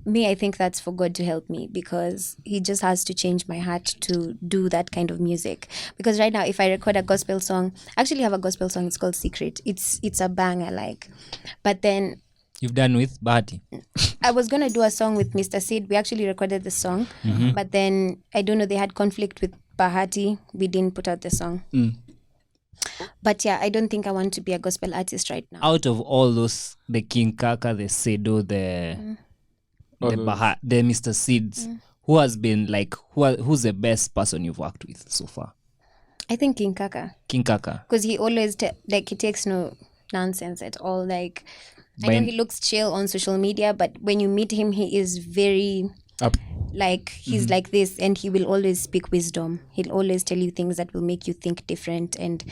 me, I think that's for God to help me because he just has to change my heart to do that kind of music. Because right now, if I record a gospel song, I actually have a gospel song, it's called Secret. It's a banger, like. But then You've done with Bahati. I was going to do a song with Mr. Sid. We actually recorded the song. But then, I don't know, they had conflict with Bahati. We didn't put out the song. But yeah, I don't think I want to be a gospel artist right now. Out of all those, the King Kaka, the Sedo, the Mr. Seeds, who has been like, who's the best person you've worked with so far? I think King Kaka. King Kaka. Because he always, he takes no nonsense at all. Like, I know he looks chill on social media, but when you meet him, he is very... Up. Like, he's like this, and he will always speak wisdom. He'll always tell you things that will make you think different and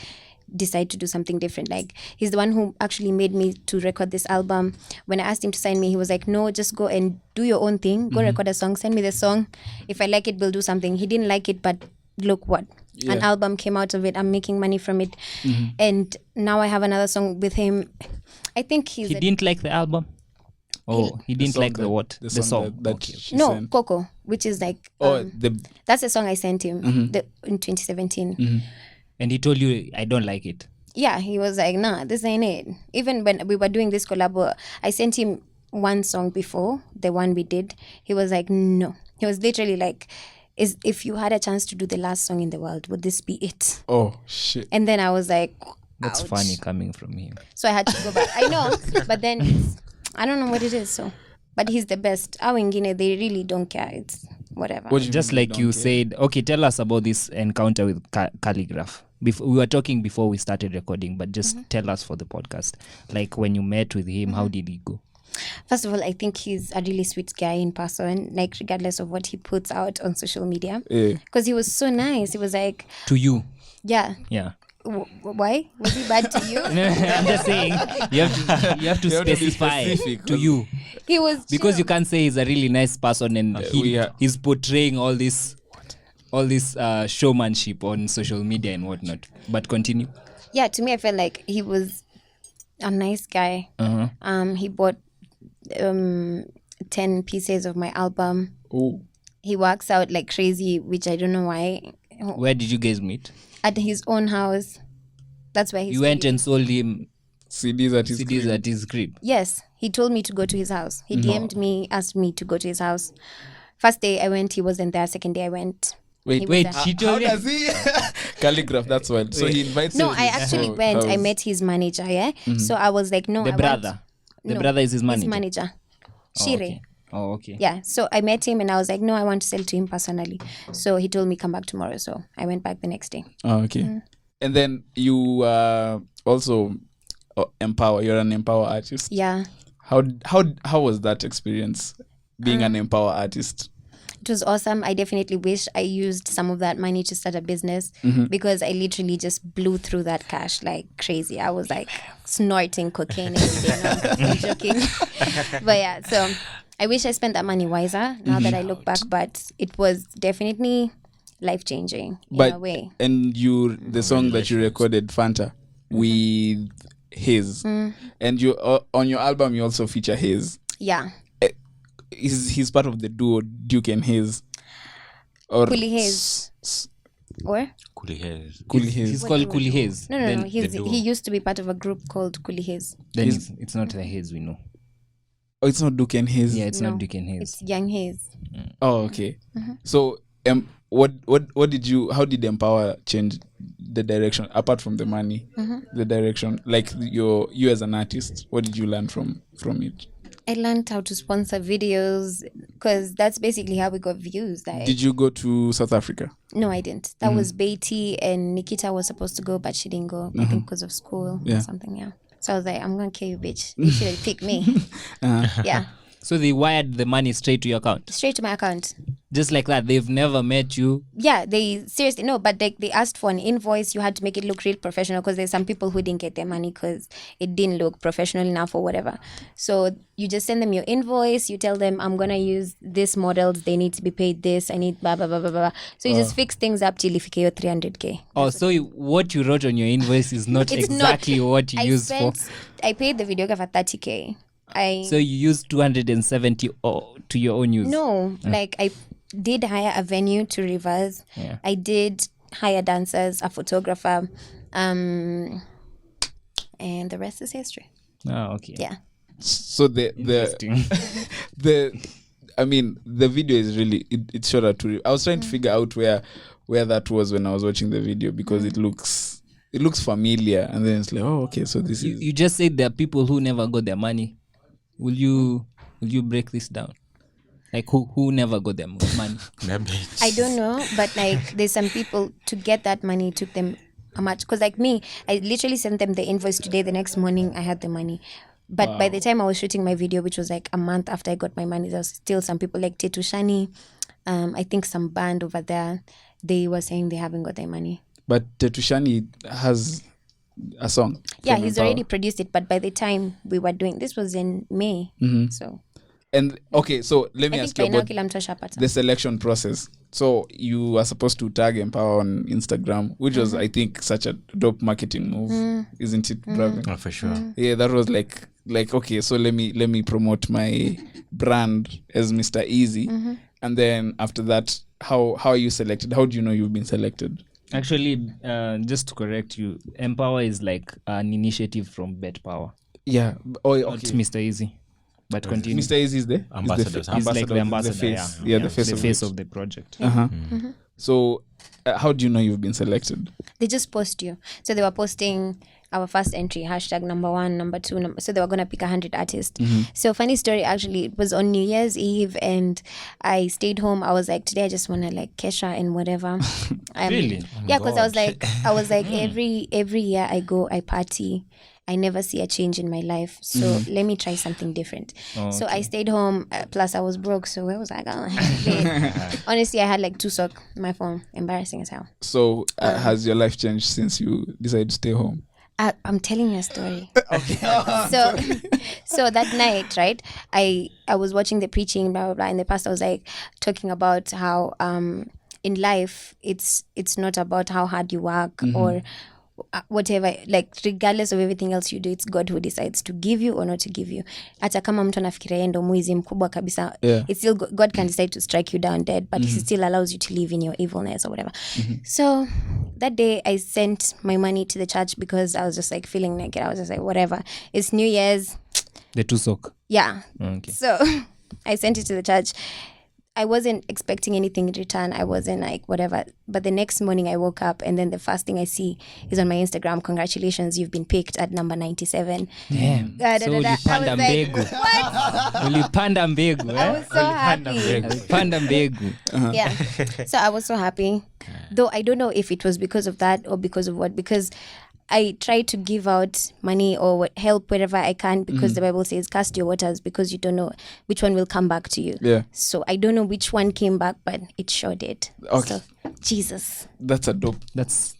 decide to do something different. Like, he's the one who actually made me to record this album. When I asked him to sign me, he was like, no, just go and do your own thing. Go record a song. Send me the song. If I like it, we'll do something. He didn't like it, but look what. An album came out of it. I'm making money from it. And now I have another song with him. I think he didn't like the album? Oh, he didn't like the what? The song. that Okay. she No, sent. Coco, which is like... that's the song I sent him in 2017. And he told you, I don't like it. Yeah, he was like, nah, this ain't it. Even when we were doing this collab, I sent him one song before, the one we did. He was like, no. He was literally like, if you had a chance to do the last song in the world, would this be it? Oh shit. And then I was like, That's ouch. funny coming from him. So I had to go back. I know, but then I don't know what it is. So, but he's the best. Our Ingine, they really don't care. whatever. What do you Just mean like don't you care? said, okay, tell us about this encounter with Calligraph. We were talking before we started recording, but just tell us for the podcast. Like when you met with him, how did it go? First of all, I think he's a really sweet guy in person, like regardless of what he puts out on social media. Yeah. Because he was so nice. He was like, To you, yeah. yeah. Why? Was he bad to you? I'm just saying you have to You have to be specify specific, to you, He was because chill. you can't say he's a really nice person and he's portraying all this showmanship on social media and whatnot. But continue. Yeah, to me, I felt like he was a nice guy. He bought 10 pieces of my album. Oh. He works out like crazy, which I don't know why. Where did you guys meet? At his own house. That's where he's. You went and sold him CDs at his CDs crib. at his crib. Yes, he told me to go to his house. He DM'd me, asked me to go to his house. First day I went, he wasn't there. Second day I went. Wait, He was Wait, there. she How told you. does he? Calligraph, that's wild. So he invites No, you to I his actually house. went. I met his manager, yeah? So I was like, no, The I brother. The No, brother is his want manager. his manager. Oh, Shire. okay. Oh, okay. Yeah, so I met him and I was like, no, I want to sell to him personally. So he told me come back tomorrow. So I went back the next day. Oh, okay. And then you also empower. You're an empower artist. Yeah, How was that experience being an empower artist? it was awesome. I definitely wish I used some of that money to start a business because I literally just blew through that cash like crazy. I was like snorting cocaine every day. No, I'm joking. But yeah, so I wish I spent that money wiser now that I look back, but it was definitely life-changing in a way. And the song that you recorded, Fanta, with Haze, and you on your album you also feature Haze. Yeah. He's part of the duo Duke and Haze. Or Kuli Haze. Or? Kuli Haze. Kuli Haze. He's called Kuli Haze. No. Then He used to be part of a group called Kuli Haze. it's not the Haze we know. Oh, it's not Duke and Haze. Yeah, it's No, not Duke and Haze. It's Young Haze. Oh, okay. So, what did you? How did Empower change the direction apart from the money? The direction, like you as an artist, what did you learn from it? I learned how to sponsor videos because that's basically how we got views. Like, Did you go to South Africa? no, I didn't. That was Beatty and Nikita was supposed to go, but she didn't go. I think because of school Yeah. or something. Yeah. So I was like, I'm gonna kill you, bitch. You should have picked me. Yeah, So they wired the money straight to your account. straight to my account. Just like that. They've never met you. Yeah, they seriously no, but they asked for an invoice. You had to make it look real professional because there's some people who didn't get their money because it didn't look professional enough or whatever. So you just send them your invoice. You tell them I'm gonna use this models. They need to be paid this. I need blah blah blah blah blah. So you just fix things up till if you get your 300K. Oh, so what you wrote on your invoice is not It's exactly not. what you used for. I paid the videographer 30K. So you used 270 to your own use. No, like I did hire a venue to reverse. Yeah. I did hire dancers, a photographer, and the rest is history. Oh, okay. Yeah. So the I mean the video is really it's shorter to. I was trying to figure out where that was when I was watching the video because it looks familiar, and then it's like, oh, okay, so this is. You just said there are people who never got their money. Will you break this down? Like who never got their money? I don't know, but like there's some people to get that money took them a much because like me, I literally sent them the invoice today. The next morning I had the money. But by the time I was shooting my video, which was like a month after I got my money, there was still some people like Tetu Shani, I think some band over there, they were saying they haven't got their money. But Tetushani has a song. Yeah, from he's Empower. already produced it, but by the time we were doing this was in May. So And okay, so let me I ask think you by now about kila mtu ashapata. the selection process. So you are supposed to tag Empower on Instagram, which was I think such a dope marketing move, isn't it, Bravi? Oh, for sure. Yeah, that was like okay, so let me promote my brand as Mr. Easy, and then after that, how are you selected? How do you know you've been selected? Actually, just to correct you, Empower is like an initiative from Bet Power. Yeah. Oh, Not okay. Mr. Easy. But continue. Mr. Easy is the Ambassador. is He's like the ambassador. the face. Yeah, The face the of face it. of the project. Uh-huh. So, how do you know you've been selected? They just post you. So they were posting our first entry, hashtag number 1, number 2, so they were gonna pick 100 artists. So funny story, actually, it was on New Year's Eve, and I stayed home. I was like, today I just wanna like kesha and whatever. Really? Yeah, because I was like every year I go, I party, I never see a change in my life, so let me try something different. So I stayed home, plus I was broke, so where was I going? Honestly, I had like 2 socks on my phone. Embarrassing as hell. So has your life changed since you decided to stay home? I'm telling you a story. So that night, right, I was watching the preaching, blah blah blah, and the pastor was like talking about how in life it's not about how hard you work or whatever, like regardless of everything else you do, it's God who decides to give you or not to give you. Hata kama mtu anafikiria yeye ndo mwizi mkubwa kabisa, it's still God can decide to strike you down dead, but he still allows you to live in your evilness or whatever. So that day I sent my money to the church because I was just like feeling like it. I was just like, whatever, it's New Year's, The 2 sock. yeah. Okay. So I sent it to the church. I wasn't expecting anything in return. I wasn't like whatever. But the next morning I woke up, and then the first thing I see is on my Instagram, congratulations, you've been picked at number 97. Damn. So ulipanda mbegu. Ulipanda mbegu, eh? I was so happy. Ulipanda mbegu. Yeah. So I was so happy. Though I don't know if it was because of that or because of what, because I try to give out money or help wherever I can, because the Bible says cast your waters, because you don't know which one will come back to you. Yeah. So I don't know which one came back, but it sure did. Okay. So, Jesus. That's a dope. That's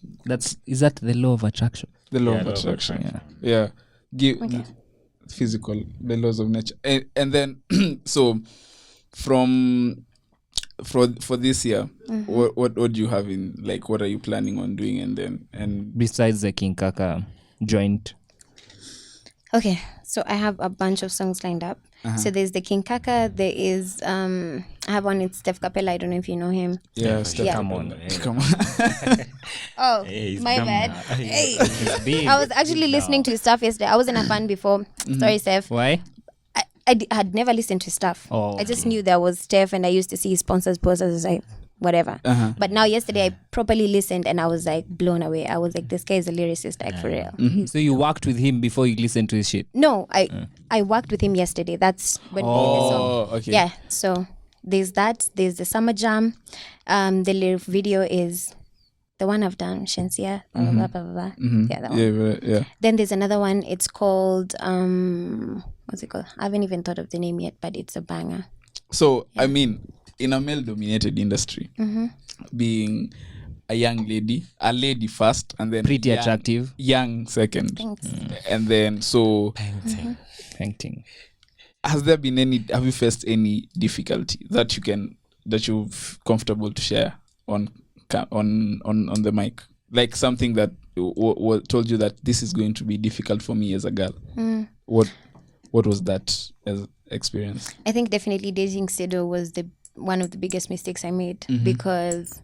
is that the law of attraction? The law of attraction. Yeah. Physical, the laws of nature. And then so from for this year, what do you have in, like, what are you planning on doing, and Besides the King Kaka joint. Okay, so I have a bunch of songs lined up. So there's the King Kaka. There is I have one with Steph Capella. I don't know if you know him. yeah, Steph, Yeah. Come on. come on. Oh, my bad. Hey, I was actually listening to his stuff yesterday. I wasn't a fan before. Sorry, Steph. Why? I had never listened to his stuff. Oh, I just knew there was Steph, and I used to see his sponsors posters, like whatever. But now yesterday I properly listened, and I was like blown away. I was like, this guy is a lyricist, like for real. So you worked with him before you listened to his shit? No, I worked with him yesterday. That's when we did the song. Oh, okay. Yeah, so there's that. There's the Summer Jam. The lyric video is the one I've done, Shensia. Blah, blah, blah, blah, blah. Yeah, that one. Yeah. Then there's another one. It's called what's it called? I haven't even thought of the name yet, but it's a banger. So I mean, in a male-dominated industry, being a young lady, a lady first, and then Pretty attractive. young second, Thanks. and then so Painting. has there been any? Have you faced any difficulty that you're comfortable to share on the mic? Like something that told you that this is going to be difficult for me as a girl. What was that as experience? I think definitely dating Sido was one of the biggest mistakes I made, because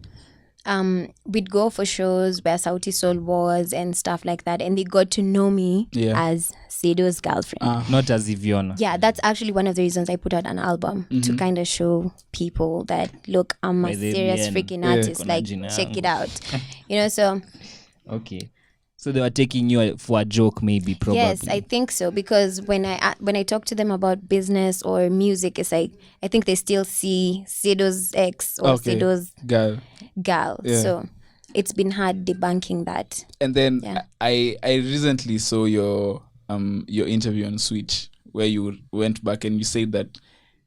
we'd go for shows where Sauti Sol was and stuff like that, and they got to know me as Sido's girlfriend. Not as Iviona. Yeah, that's actually one of the reasons I put out an album, to kind of show people that, look, I'm a By the serious men. freaking Yeah. artist. Like, Kuna jina check yangu. it out. So Okay. So they were taking you for a joke, maybe, probably. yes, I think so, because when I talk to them about business or music, it's like I think they still see Sido's ex or Okay. Sido's Girl. girl. Yeah. So it's been hard debunking that. And then Yeah. I recently saw your interview on Switch, where you went back and you said that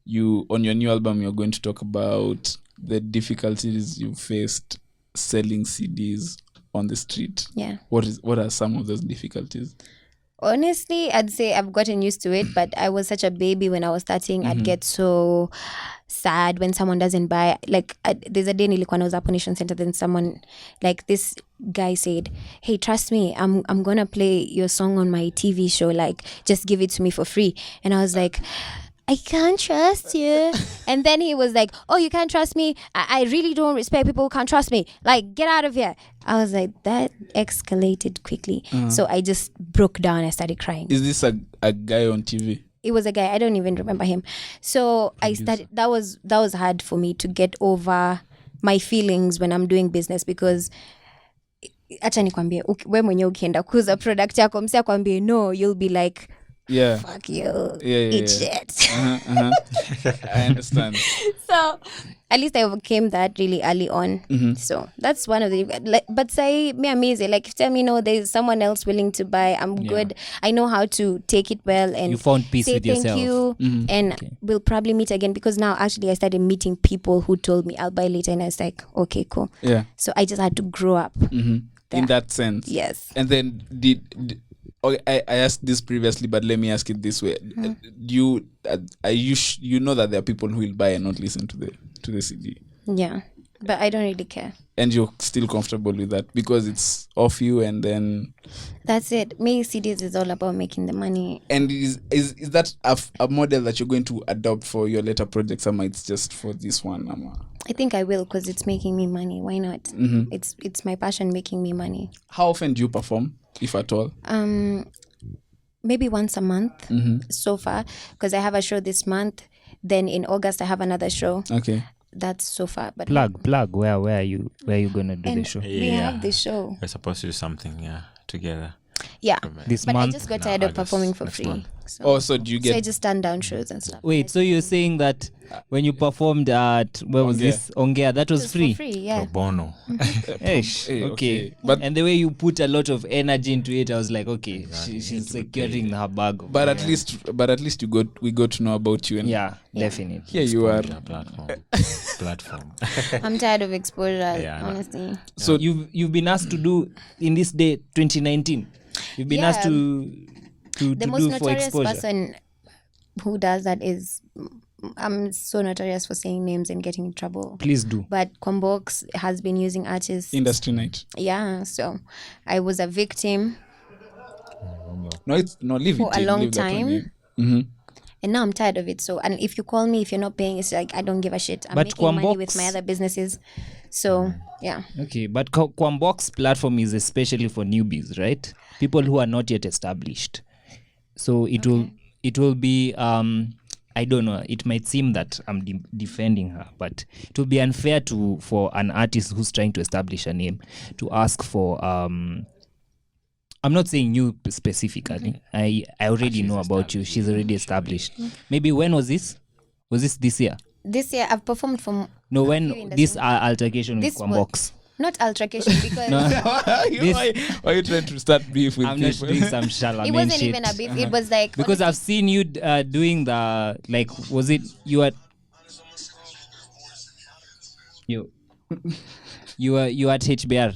you, on your new album, you're going to talk about the difficulties you faced selling CDs on the street. Yeah. What are some of those difficulties? Honestly, I'd say I've gotten used to it, but I was such a baby when I was starting. I'd get so sad when someone doesn't buy. Like, there's a day nilikuwa nauza hapo Nation Center, then someone, like this guy said, hey, trust me, I'm gonna play your song on my TV show, like just give it to me for free. And I was like, I can't trust you. And then he was like, oh, you can't trust me? I really don't respect people who can't trust me. Like, get out of here. I was like, that escalated quickly. So I just broke down. I started crying. Is this a guy on TV? It was a guy. I don't even remember him. So I started. That was hard for me to get over my feelings when I'm doing business, because acha nikwambie we mwenyewe ukienda kuuza product yako msi akwambie no, you'll be like Yeah. fuck you, Yeah. eat shit. I understand. So at least I overcame that really early on. So that's one of the but say me amazing, like if tell me no, there's someone else willing to buy, I'm good, I know how to take it well and You found peace say with thank yourself. you and we'll probably meet again, because now actually I started meeting people who told me I'll buy later, and I was like okay, cool. Yeah. So I just had to grow up. In that sense. Yes. And then okay, I asked this previously, but let me ask it this way: you know that there are people who will buy and not listen to the CD, Yeah, but I don't really care. and you're still comfortable with that because it's off you, and then That's it. Me, CDs is all about making the money. and is that a model that you're going to adopt for your later projects, or it's just for this one? I think I will, because it's making me money. Why not? It's my passion making me money. How often do you perform, if at all? Maybe once a month so far, because I have a show this month. Then in August I have another show. Okay. That's so far. But Plug. Where are you gonna do the and show? we have the show. We're supposed to do something, together. Yeah. This But month? I just got tired of August, performing for next free. month. Oh, so do you So I get? just turn down shows and stuff. Wait, so you're saying that when you performed at where was Ongea. this? Ongea, that was Just free. for free, yeah. Pro bono. Eish, Hey, okay. okay. But- And the way you put a lot of energy into it, I was like, okay, she's securing her bag. But at least we got to know about you, and yeah, definitely. here you are. Platform. I'm tired of exposure, Yeah, I know. honestly. So You've been asked to do in this day 2019. You've been asked to The most do for notorious exposure. person who does that is, I'm so notorious for saying names and getting in trouble. Please do. But Kwambox has been using artists. industry night. Yeah, so I was a victim No, it's no leave for it. a in, long leave that one time. in. And now I'm tired of it. So, and if you call me, if you're not paying, it's like, I don't give a shit. I'm But making money with Kwambox- my other businesses. So, yeah. Okay, but Kwambox platform is especially for newbies, right? People who are not yet established. So it will be I don't know, it might seem that I'm defending her, but it will be unfair for an artist who's trying to establish a name to ask for I'm not saying you specifically. I already know about you. She's already established. Maybe when was this? Was this year? This year I've performed from No, few when in the this same- altercation with This was- Kwambox. not altercation, because Why are you trying to start beef with I'm not people? doing some Charlamagne it wasn't shit. even a beef. It was like, Because I've seen you doing the, like, was it you were you at HBR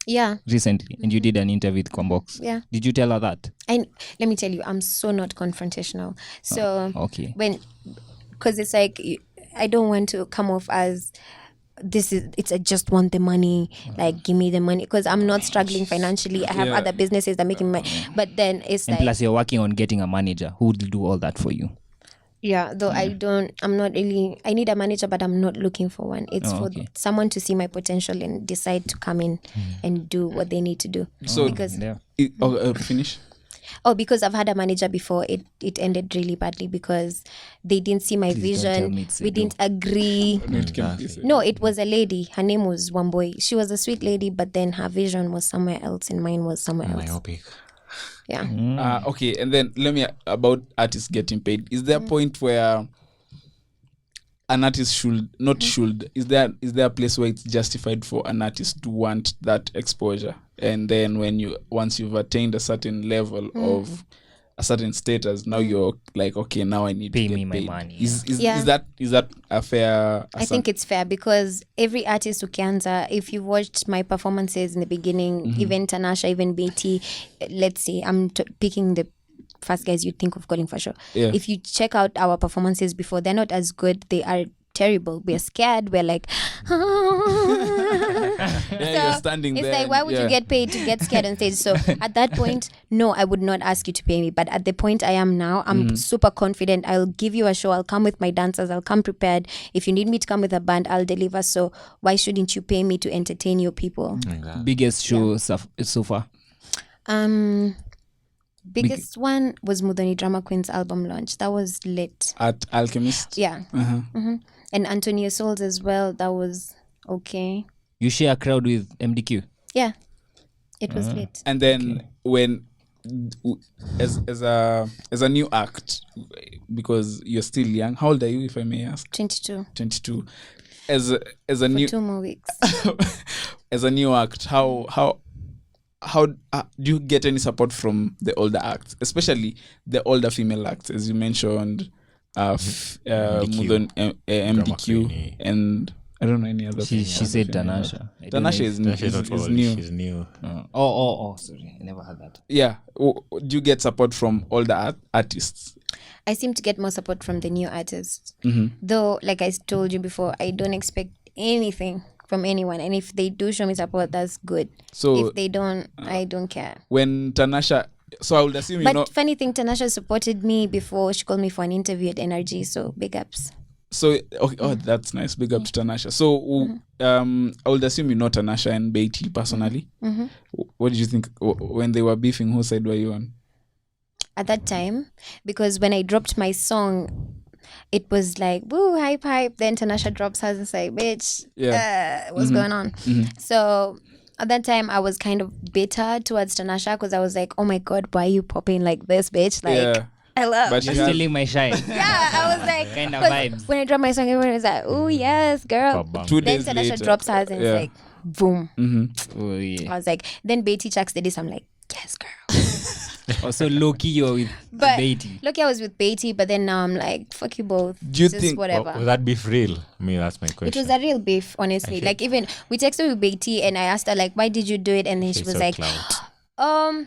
yeah. recently, and you did an interview with Kwambox. Yeah. Did you tell her that? And let me tell you, I'm so not confrontational. So Okay. because it's like, I don't want to come off as I just want the money, like give me the money, because I'm not struggling financially. I have other businesses that are making money, but then it's And like, plus, you're working on getting a manager who will do all that for you. yeah, though I'm not really, I need a manager, but I'm not looking for one. It's for okay. someone to see my potential and decide to come in and do what they need to do. So because Yeah. Finish. because I've had a manager before, it ended really badly because they didn't see my Please don't tell me vision. it's We Edo. didn't agree. No, it was a lady. Her name was Wamboi. She was a sweet lady, but then her vision was somewhere else and mine was somewhere else. Myopic. Yeah. Okay, and then let me about artists getting paid. Is there a point where an artist is there a place where it's justified for an artist to want that exposure, and then once you've attained a certain level of a certain status, now you're like, okay, now I need Pay to get me my paid. money, Is Yeah. that a fair? I think it's fair because every artist ukianza, if you watched my performances in the beginning, even Tanasha, even BT, let's see, I'm picking the first guys you think of calling for sure. Yeah. If you check out our performances before, they're not as good. They are terrible. We're scared. We're like, you're standing it's there like, and- why would you get paid to get scared on stage? So at that point, no, I would not ask you to pay me. But at the point I am now, I'm super confident. I'll give you a show. I'll come with my dancers. I'll come prepared. If you need me to come with a band, I'll deliver. So why shouldn't you pay me to entertain your people? Exactly. Biggest show so far? Biggest one was Mudhoni Drama Queen's album launch. That was lit. at Alchemist. Yeah. And Antonio Souls as well. That was okay. You share a crowd with MDQ? Yeah. It was lit. And then when as a new act, because you're still young, how old are you, if I may ask? 22 22. As a for new 2 more weeks. as a new act, how do you get any support from the older acts, especially the older female acts, as you mentioned, Mudon, MDQ, Queen. and I don't know any other. She said female Tanasha. I don't Tanasha know is, She's not is old. new. She's new. Oh, sorry. I never had that. Yeah. Do you get support from older artists? I seem to get more support from the new artists. Mm-hmm. Though, like I told you before, I don't expect anything from anyone. And if they do show me support, that's good. So If they don't, I don't care. when Tanasha, so I would assume you But know. funny thing, Tanasha supported me before she called me for an interview at NRG. So big ups. So okay, oh, that's nice. Big up to Tanasha. So I would assume you know Tanasha and Beatty personally. What did you think when they were beefing? Whose side were you on? At that time, because when I dropped my song, it was like, woo, hype. Then Tanasha drops hers and it's like, bitch, what's going on? So at that time, I was kind of bitter towards Tanasha because I was like, oh my God, why are you popping like this, bitch? Like, Yeah. I love But You're she has- stealing my shine. Yeah, I was like, Kind of 'cause vibes. when I dropped my song, everyone was like, oh, yes, girl. Bam, bam. 2 Then days Tanasha later, drops hers and yeah. it's like, boom. Oh, yeah. I was like, then Beatty chucks the diss. I'm like, yes, girl. Also, low key, you're with But Beatty. look, I was with Beatty, but then now I'm like, fuck you both. Do you Just think- whatever? Was that beef real? I mean, that's my question. It was a real beef, honestly. Like even we texted with Beatty and I asked her like, why did you do it? And then she She's was so like, clout.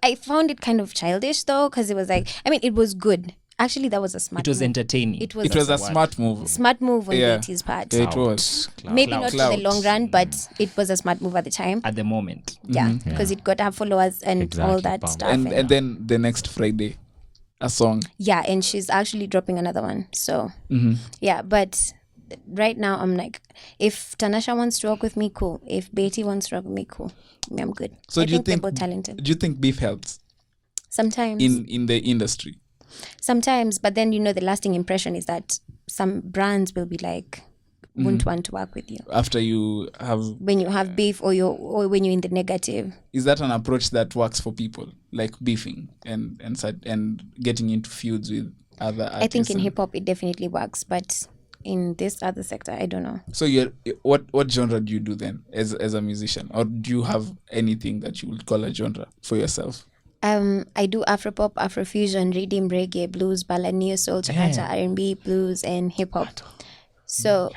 I found it kind of childish though, because it was like, I mean, it was good. Actually, that was a smart. It was move. entertaining. It was. It was a smart move. smart move on Yeah. Beatty's part. Yeah, it was. Maybe not Clout. for the long run, but it was a smart move at the time. At the moment. Yeah, because it got her followers and all Exactly, that bam. stuff. And then the next Friday, a song. yeah, and she's actually dropping another one. So yeah, but right now I'm like, if Tanasha wants to work with me, cool. If Beatty wants to work with me, cool. I'm good. So I do you think they're think both talented? Do you think beef helps Sometimes, in the industry? sometimes, but then the lasting impression is that some brands will be like, won't want to work with you After you have, when you have beef or when you're in the negative. is that an approach that works for people, like beefing and getting into feuds with other artists? I think in and- hip hop it definitely works, but in this other sector, I don't know. So what genre do you do then as a musician, or do you have anything that you would call a genre for yourself? I do Afropop, Afrofusion, rhythm, reggae, blues, ballad, neo soul, chakacha, R&B, blues, and hip hop. So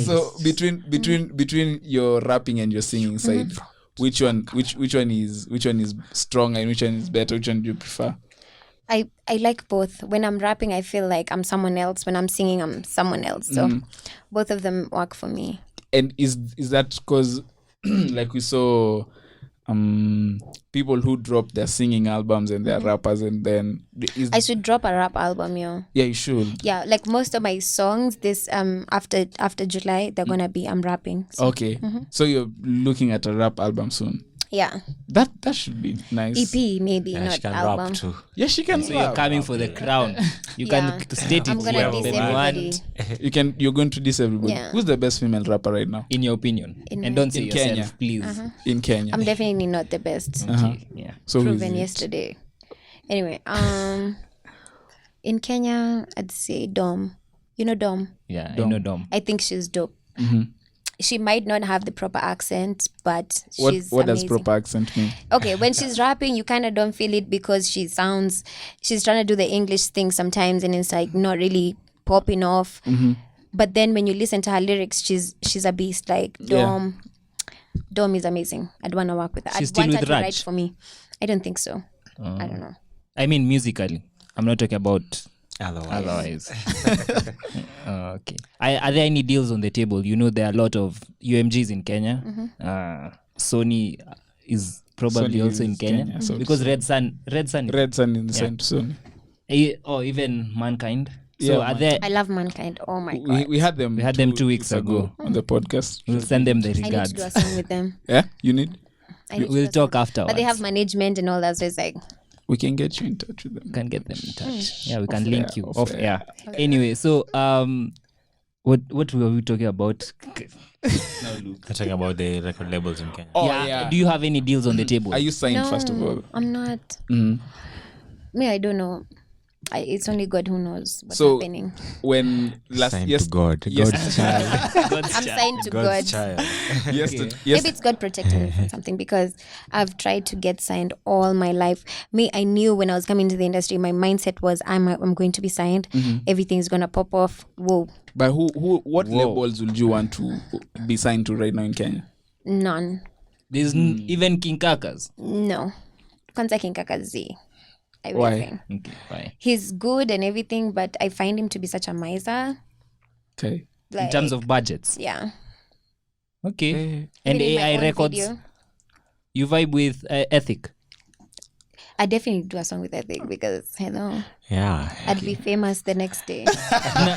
So between your rapping and your singing side, which one is stronger and which one is better? Which one do you prefer? I like both. When I'm rapping, I feel like I'm someone else. When I'm singing, I'm someone else. So both of them work for me. And is that because like we saw people who drop their singing albums and they're rappers, and then I should drop a rap album, yo. yeah, you should. Yeah, like most of my songs this after July, they're gonna be I'm rapping. So, Okay, so you're looking at a rap album soon. yeah. That should be nice. EP maybe, Yeah, not she can album. rap too. Yeah, she can. So you're rap. coming for the crown. You Yeah. can state I'm it gonna wherever diss you everybody. want, You're going to diss everybody. Yeah. Who's the best female rapper right now in your opinion. In And my- don't say In yourself, Kenya. please. in Kenya? I'm definitely not the best. Okay, yeah. So who is Proven it? yesterday. Anyway, in Kenya, I'd say Dom. You know Dom? Yeah, I know Dom. I think she's dope. She might not have the proper accent, but What she's does amazing. proper accent mean? Okay, when she's rapping, you kind of don't feel it because she's trying to do the English thing sometimes, and it's like not really popping off. But then when you listen to her lyrics, she's a beast. Like Dom, Dom is amazing. I'd want to work with her. She's I'd still want her with to Raj? write for me. I don't think so. I don't know. I mean musically. I'm not talking about Otherwise. okay. Are there any deals on the table? You know, there are a lot of UMGs in Kenya. Sony is probably Sony also in is Kenya, Kenya, so because Red Sun, Red Sun in the same soon. or even Mankind. So Yeah, are there? I love Mankind. Oh my god. We had them. We had them 2 weeks ago. on the podcast. We'll send them the I need to regards. do a song with them. Yeah, you need. I need to We'll do a song. talk afterwards. But they have management and all that, so it's like We can get you in touch with them. Can get them in touch. Yeah, we can Off link air, you off off air. air. Anyway, so What were we talking about? We're talking about the record labels in Kenya. Oh, yeah. yeah. Do you have any deals on the table? Are you signed, first of all? I'm not. Mhm. Me, I don't know. It's only God who knows what's So, happening. When last Signed yes, to God. yes- God's child. I'm signed to God. God's child. yesterday, Maybe it's God protecting me from something because I've tried to get signed all my life. Me, I knew when I was coming to the industry, my mindset was I'm going to be signed. Everything's gonna pop off. Whoa, But what labels would you want to be signed to right now in Kenya? none. There's even King Kakas. No. Kwanza King Kaka Z. I will Why? say. Okay, fine. He's good and everything, but I find him to be such a miser. Okay. Like, In terms of budgets. yeah. Okay. And Even in my AI own records. video, You vibe with Ethic. I definitely do a song with Ethic because hello, Yeah. I'd be famous the next day.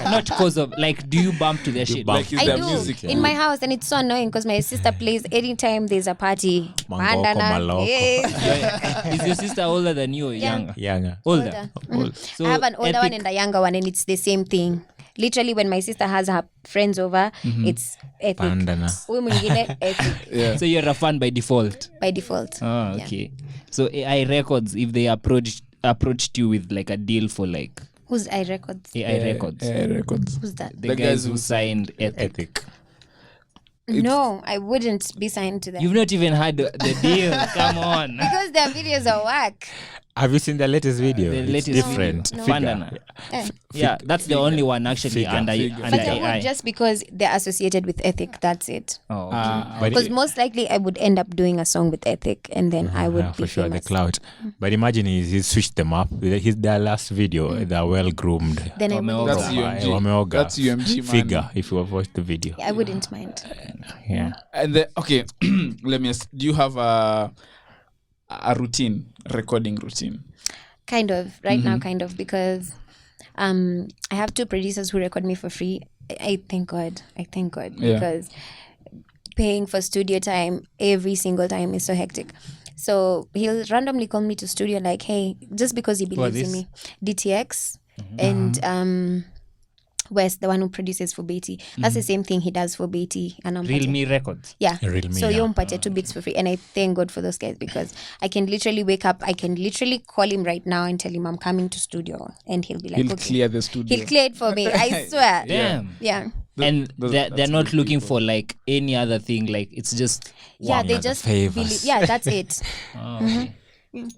Not because of like, do you bump to their shit? bump. Like, is I there do music? in my house, and it's so annoying because my sister plays anytime there's a party. Mangoko, Bandana, maloko. yeah. Is your sister older than you or younger? Younger. Older. Older. So I have an older one Ethic- and a younger one, and it's the same thing. Literally, when my sister has her friends over, it's Ethic. Bandana. Huyu mwingine Ethic Yeah. So you're a fan by default. by default. Oh, okay. So AI records, if they approached you with like a deal for like Who's I Records? AI records, records. Who's that? the the guys guys who who signed Ethic. Ethic. No, I wouldn't be signed to them You've not even had the deal. Come on. because their videos are whack. Have you seen the latest video? The It's latest different. video. Figure. Bandana. Eh. Yeah, that's the only one actually Figure. under Figure. under But they AI. would just because they're associated with Ethic. That's it. Oh, okay. But Because most likely I would end up doing a song with Ethic, and then I would yeah, be for sure, famous. the cloud. But imagine he switched them up. Their last video, they're well groomed. Then I Wameoga. wouldn't, That's UMG. Wameoga. That's UMG, man. Figure, if you have watched the video. I wouldn't mind. Yeah. And then, okay, let me ask, do you have a routine, recording routine? Kind of right now, kind of because I have two producers who record me for free. I thank God. Yeah. Because paying for studio time every single time is so hectic. So he'll randomly call me to studio like, hey, just because he believes in this? me. DTX and West, the one who produces for Beatty. That's the same thing he does for Beatty. And I'm Real Me Records. yeah. Real Me, So yeah. you mpatia 2 beats for free. And I thank God for those guys because I can literally wake up, I can literally call him right now and tell him I'm coming to studio. And he'll be like, He'll okay. clear the studio. He'll clear it for me. I swear. Damn. Yeah. And they're that's not really looking for like any other thing. Like it's just Yeah, they the just favors. believe. Yeah, that's it. okay. And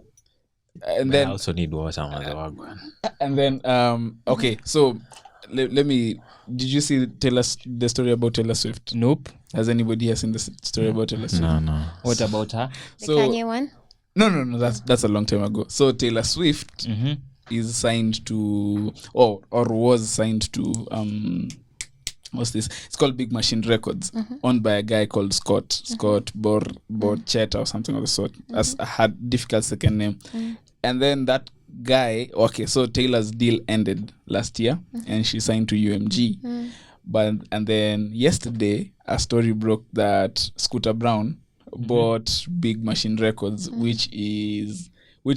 I then, also need water, Mazawagwan. okay, so let me, did you tell us the story about Taylor Swift? Nope. Has anybody here seen the story about Taylor Swift? No. What about her? The So- Kanye one. No, that's a long time ago. So Taylor Swift is signed to, or was signed to, what's this? It's called Big Machine Records, owned by a guy called Scott Borchetta or something of the sort. As a had difficult second name, and then that guy. Okay, so Taylor's deal ended last year, and she signed to UMG. And then yesterday, a story broke that Scooter Braun bought Big Machine Records, which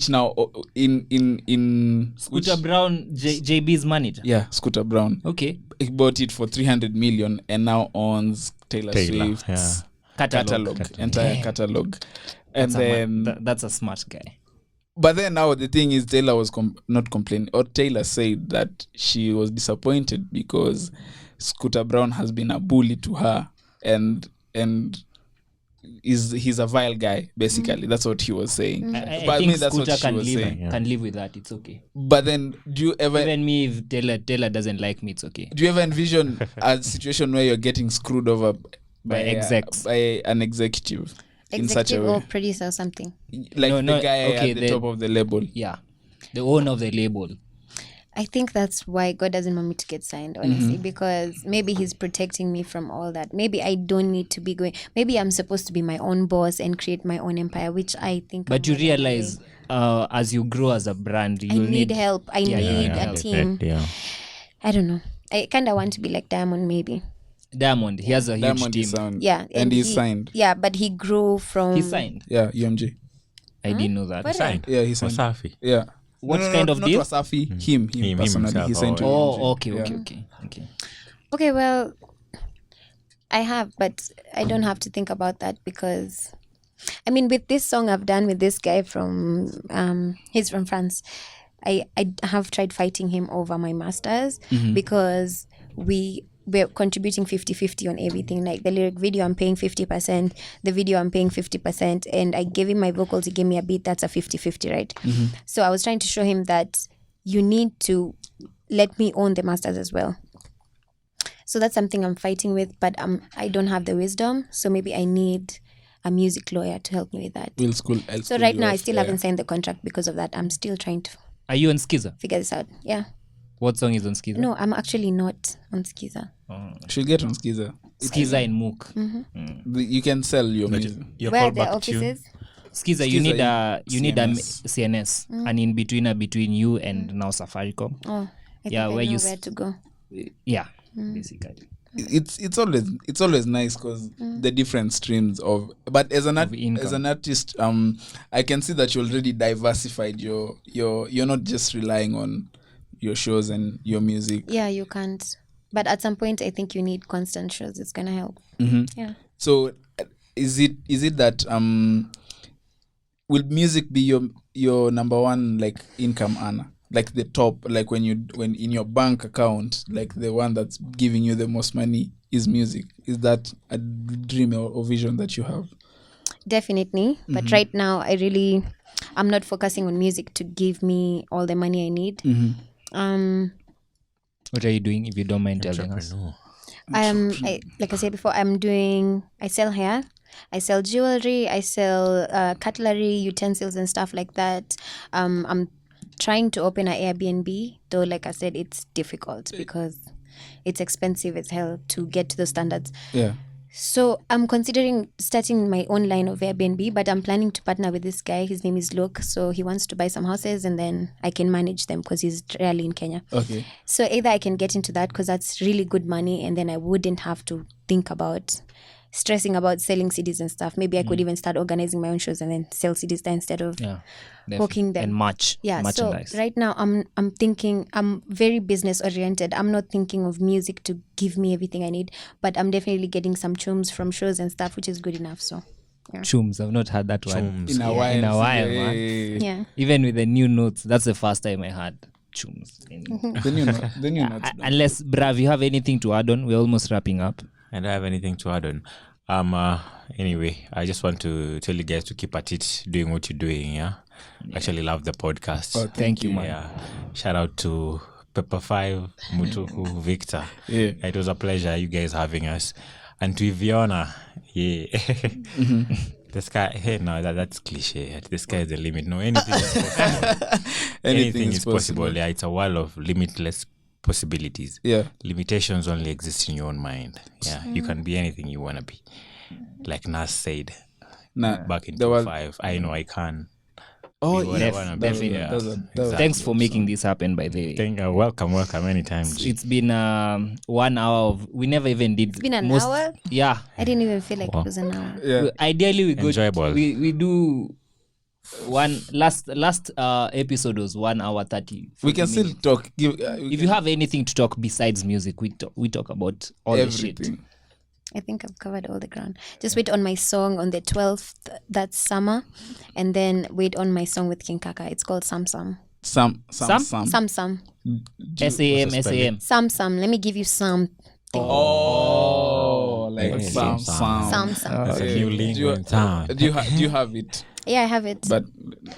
now in Scooter Brown, JB's manager. yeah, Scooter Braun. Okay. He bought it for 300 million and now owns Taylor Swift's yeah. Catalog. entire catalog. And then That's a smart guy. but then now the thing is Taylor was not complaining, or Taylor said that she was disappointed because Scooter Braun has been a bully to her and he's a vile guy basically. That's what he was saying. I But think that's what Scooter she can was live, saying. can live with that. It's okay. But then do you ever Even me, if Taylor doesn't like me, it's okay. envision a situation where you're getting screwed over By execs. by an executive in such a Executive way, or producer or something. like No, the no, guy okay, at the top of the label? Yeah. The owner of the label. I think that's why God doesn't want me to get signed, honestly, because maybe he's protecting me from all that. Maybe I don't need to be going. Maybe I'm supposed to be my own boss and create my own empire, which I think. But you realize as you grow as a brand, I you'll need help. I need yeah, a team. Yeah. I don't know. I kind of want to be like Diamond, maybe. Diamond, he has a huge Diamond team. is signed. Yeah, and he's signed. Yeah, but he grew from. He signed. Yeah, UMG. I didn't know that. What? Signed. Yeah, he signed. Wasafi. Yeah. What kind of not deal? Wasafi, him Him personally. himself. He signed to Oh, UMG. okay. Okay, well, I have, but I don't have to think about that because, I mean, with this song I've done with this guy from, he's from France. I have tried fighting him over my masters because we're contributing 50-50 on everything. Like the lyric video, I'm paying 50%. The video, I'm paying 50%. And I gave him my vocals. He gave me a beat. That's a 50-50, right? So I was trying to show him that you need to let me own the masters as well. So that's something I'm fighting with, but I don't have the wisdom. So maybe I need a music lawyer to help me with that. So right now, I still haven't signed the contract because of that. I'm still trying to Are you on Skiza? figure this out. Yeah. What song is on Skiza? No, I'm actually not on Skiza. She'll get on Skiza. Skiza in Mook. You can sell your music. Your Where are the callback tune. offices? Skiza, you need a CNS. CNS, an in between you and now Safaricom. Oh, I think Yeah, I where know you where to go. Yeah, basically. It's always nice because the different streams of, but as an income. artist, I can see that you already diversified you're not just relying on your shows and your music. Yeah, you can't. But at some point, I think you need constant shows. It's gonna help. Yeah. So is it that will music be your number one like income earner, like the top, like when in your bank account, like the one that's giving you the most money is music? Is that a dream or vision that you have? Definitely. But right now, I'm not focusing on music to give me all the money I need. What are you doing, if you don't mind telling us? Like I said before, I sell hair, I sell jewelry, I sell cutlery, utensils and stuff like that. I'm trying to open an Airbnb, though, like I said, it's difficult because it's expensive as hell to get to the standards. Yeah. So I'm considering starting my own line of Airbnb, but I'm planning to partner with this guy. His name is Luke. So he wants to buy some houses and then I can manage them because he's rarely in Kenya. Okay. So either I can get into that because that's really good money and then I wouldn't have to think about stressing about selling CDs and stuff. Maybe I could even start organizing my own shows and then sell CDs there instead of hawking them. And merchandise. So right now I'm thinking, I'm very business oriented. I'm not thinking of music to give me everything I need, but I'm definitely getting some chums from shows and stuff, which is good enough. So Chums, I've not heard that word. Chums. In a while. In a while, Yeah. man. yeah. Even with the new notes, that's the first time I heard chums. Then you're not. Unless, Brav, you have anything to add on? We're almost wrapping up. I don't have anything to add on. Anyway, I just want to tell you guys to keep at it, doing what you're doing. Yeah, actually love the podcast. Oh, Thank you, man. Yeah, shout out to Pepper 5, Mutuku, Victor. Yeah. It was a pleasure you guys having us, and to Iviona. Yeah, the sky. Hey, no, that's cliche. The sky is the limit. No, anything is possible. anything is possible. Yeah, it's a world of limitless possibilities. Yeah. Limitations only exist in your own mind. Yeah, you can be anything you want to be. Like Nas said back in 2005, I know I can. Oh, be what I yes. wanna be. definitely. Yeah, Exactly. Thanks for making this happen, by the way. Welcome anytime. G. It's been 1 hour of, we never even did. It's been an hour? Yeah. I didn't even feel like it was an hour. Yeah. Ideally, we go. Enjoyable. We do one last episode was 1 hour 30. We can 40 still minutes. talk. If you have anything to talk besides music, we talk about all the shit. everything. I think I've covered all the ground. Just wait on my song on the 12th, that's summer. And then wait on my song with King Kaka. It's called Sam Sam. Some. Sam. SAM. Sam. Let me give you some. Oh, like Okay. some. Sam. That's a new lingo in town. Do you have it? Yeah, I have it. But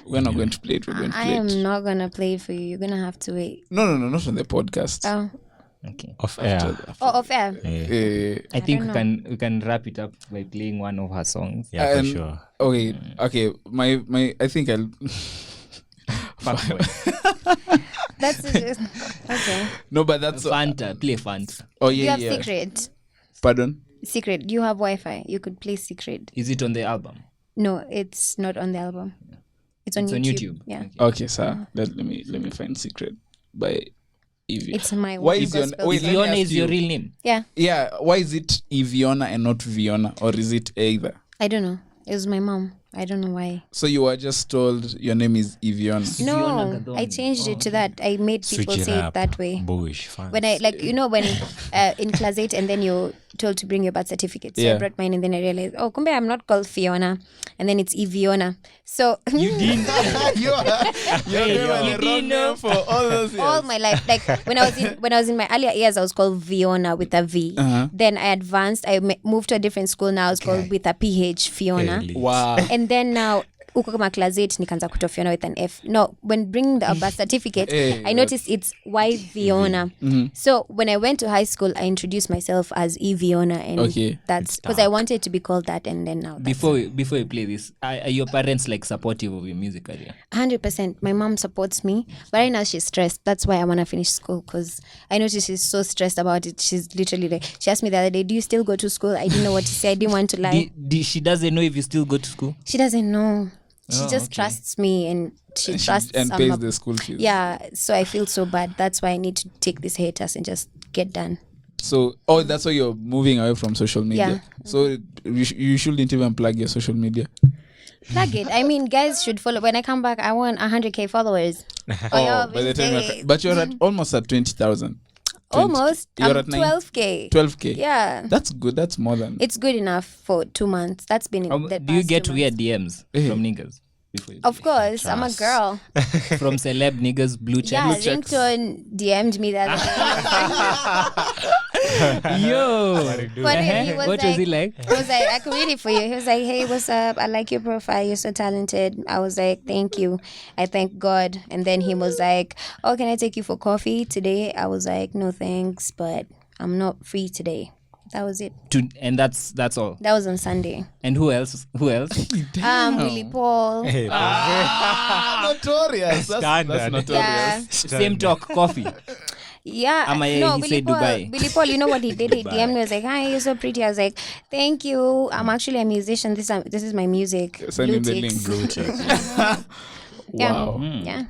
we're not going to play it. We're going to I play am it. not going to play it for you. You're going to have to wait. No, not on the podcast. Oh, Okay. Off air. off air. Yeah, I think don't we can wrap it up by playing one of her songs. yeah, for And- sure. Okay. My. I think I'll. That's just, okay. No, but that's. Fanta, play Fanta. Oh You yeah, have yeah. Secret. Pardon. Secret. You have Wi-Fi. You could play Secret. Is it on the album? No, it's not on the album. It's on It's YouTube. on YouTube. Yeah. Okay, sir. Let me find Secret by Evie. It's my Why one is your gospel wait, song. let me Iviona ask is your you. real name. Yeah. Yeah, why is it Iviona and not Viona, or is it either? I don't know. It was my mom. I don't know why. So you were just told your name is Iviona. No, I changed it to that. I made people Switch it say up. it that way. Boyish fans. When I when in class 8 and then you're told to bring your birth certificate. So Yeah. I brought mine and then I realized, oh, kumbe I'm not called Fiona, and then it's Iviona. So You didn't. You're the wrong name for all those years. all my life, like when I was in my earlier years, I was called Viona with a V. Then I advanced. I moved to a different school. Now I was called with a PH, Fiona. Hey, Wow. And then now uko kama class 8 nikaanza kutoa Fiona with an F. No, when bringing the birth certificate, Hey, I noticed it's Y Viona. So when I went to high school, I introduced myself as E Viona, and Okay. that's because I wanted to be called that. And then now, Before you play this, are your parents like supportive of your music career? 100%. My mom supports me, but right now she's stressed. That's why I want to finish school, because I noticed she's so stressed about it. She's literally like, she asked me the other day, "Do you still go to school?" I didn't know what to say. I didn't want to lie. She doesn't know if you still go to school. She doesn't know. She just trusts me, and she trusts and I'm pays a- the school fees. Yeah, so I feel so bad. That's why I need to take this hiatus and just get done. So, that's why you're moving away from social media. Yeah. So you shouldn't even plug your social media. Plug it. I mean, guys should follow. When I come back, I want 100K followers. By the time but you're at almost at 20,000. Almost. You're I'm at 12K. 12K. Yeah. That's good. That's more than. It's good enough for 2 months. That's been the Do you past get 2 weird DMs Hey. from niggas? Before you Of course, I'm a girl. from celeb niggas, blue Yeah, checks. Ringtone DM'd me that. Yo, But he was what like, was he like? He was like, I can read it for you. He was like, hey, what's up? I like your profile. You're so talented. I was like, thank you. I thank God. And then he was like, oh, can I take you for coffee today? I was like, no, thanks, but I'm not free today. That was it. And that's all. That was on Sunday. And who else? Willie Paul. Hey, Notorious. That's Standard. notorious. Yeah. Same talk, coffee. Yeah. Ama he Billy said Paul, Dubai. Billy Paul, you know what he did? He DM'd me. He was like, hi, you're so pretty. I was like, thank you. I'm actually a musician. This is my music. Send him the Blue link. Ticks. Yeah. Wow. Yeah.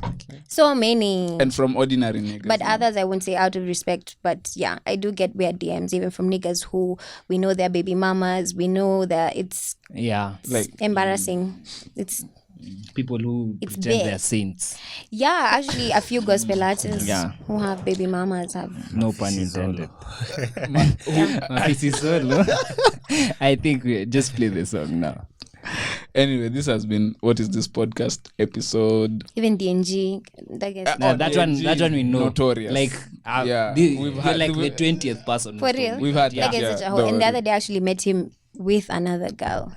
So many. And from ordinary niggas. But others I won't say out of respect. But yeah, I do get weird DMs even from niggas who we know they're baby mamas. We know that it's Yeah, like embarrassing. It's people who It's pretend there. they're saints. yeah, actually a few gospel artists Yeah. who have baby mamas have No pun intended. This is solo. I think we just play the song now. anyway, this has been What Is This Podcast episode. even DNG. That gets No, that DNG, one we know. notorious. Like, Yeah, we've we've you're had- like the we- 20th person. for real. We've had That yeah, gets such a don't whole. And the worry. other day I actually met him with another girl.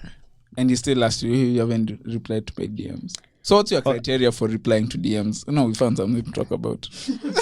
And he still asked you haven't replied to my DMs. So what's your criteria for replying to DMs? No, we found something to talk about.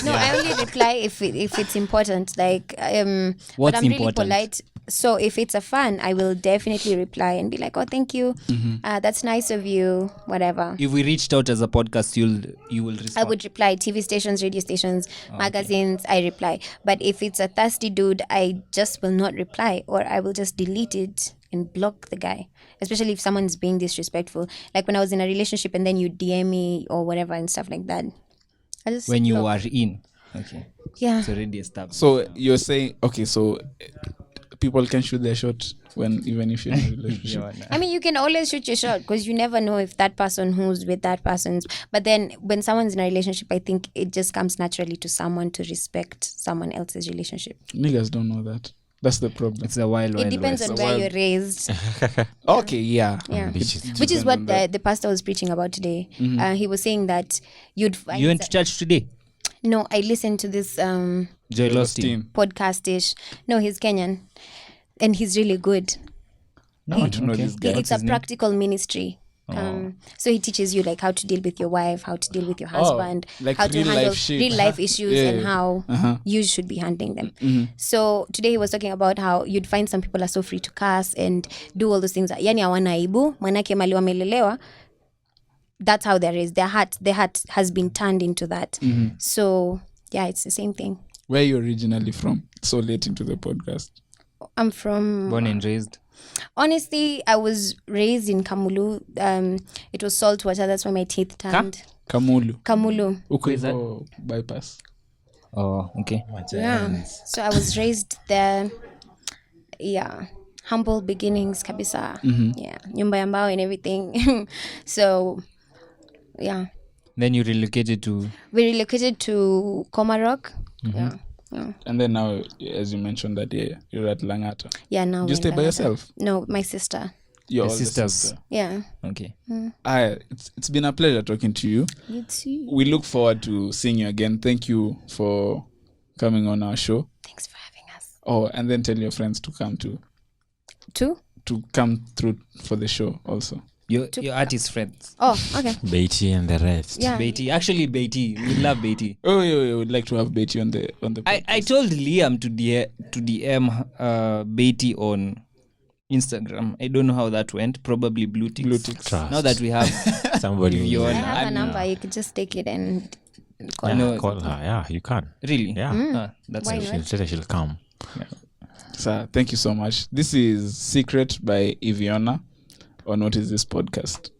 No, I only reply if it's important. Like but What's I'm really important? polite. So if it's a fan, I will definitely reply and be like, "Oh, thank you. That's nice of you. Whatever." If we reached out as a podcast, you will respond. I would reply. TV stations, radio stations, magazines. I reply. But if it's a thirsty dude, I just will not reply, or I will just delete it and block the guy. Especially if someone's being disrespectful. Like when I was in a relationship and then you DM me or whatever and stuff like that. I just when you block. are in. Okay. Yeah. It's already established. So you're saying, okay, so people can shoot their shot even if you're in a relationship. I mean, you can always shoot your shot because you never know if that person who's with that person's. But then when someone's in a relationship, I think it just comes naturally to someone to respect someone else's relationship. Niggas don't know that. That's the problem. It's a wild, It wild depends west. on where you're raised. Okay, yeah. Yeah. Bitches. Which is what the pastor was preaching about today. He was saying that you'd find. You went to church today? No, I listened to this Joy Lostin. podcast-ish. No, he's Kenyan. And he's really good. I want to know this guy. It's a practical ministry. So he teaches you like how to deal with your wife, how to deal with your husband, like how to real handle life shit. real life issues Yeah. and how you should be handling them. So today he was talking about how you'd find some people are so free to curse and do all those things. Yani hawana aibu, manake mali wamelelewa. That's how there is. Their heart has been turned into that. So yeah, it's the same thing. Where are you originally from? So late into the podcast. I'm from Born and raised. honestly, I was raised in Kamulu. It was salt water. That's why my teeth turned. Kamulu. Kamulu. Uko is that? hivyo bypass. Oh, okay. Yeah. So I was raised there. Yeah. humble beginnings kabisa. Yeah, nyumba ya mbao and everything. So yeah, Then you relocated to we relocated to Komarok. Yeah. And then now, as you mentioned that you're at Langata. Yeah, now Do you we're stay in by Langata. yourself? No, my sister. Your your older sisters. sister. Yeah. Okay. It's been a pleasure talking to you. You too. We look forward to seeing you again. Thank you for coming on our show. Thanks for having us. Oh, and then tell your friends to come Two? to come through for the show also. Your artist friends. Oh, okay. Beatty and the rest. Yeah. Beatty. Actually, Beatty. We love Beatty. Oh, yeah, would like to have Betty on the I told Liam to DM Beatty on Instagram. I don't know how that went. Probably blue ticks. Trust. Now that we have Somebody If you're I on- have a number. You could just take it and call yeah, her. call her. Yeah, you can. really, Yeah. that's Why it. not? She'll come. So thank you so much. This is Secret by Iviona on What Is This Podcast.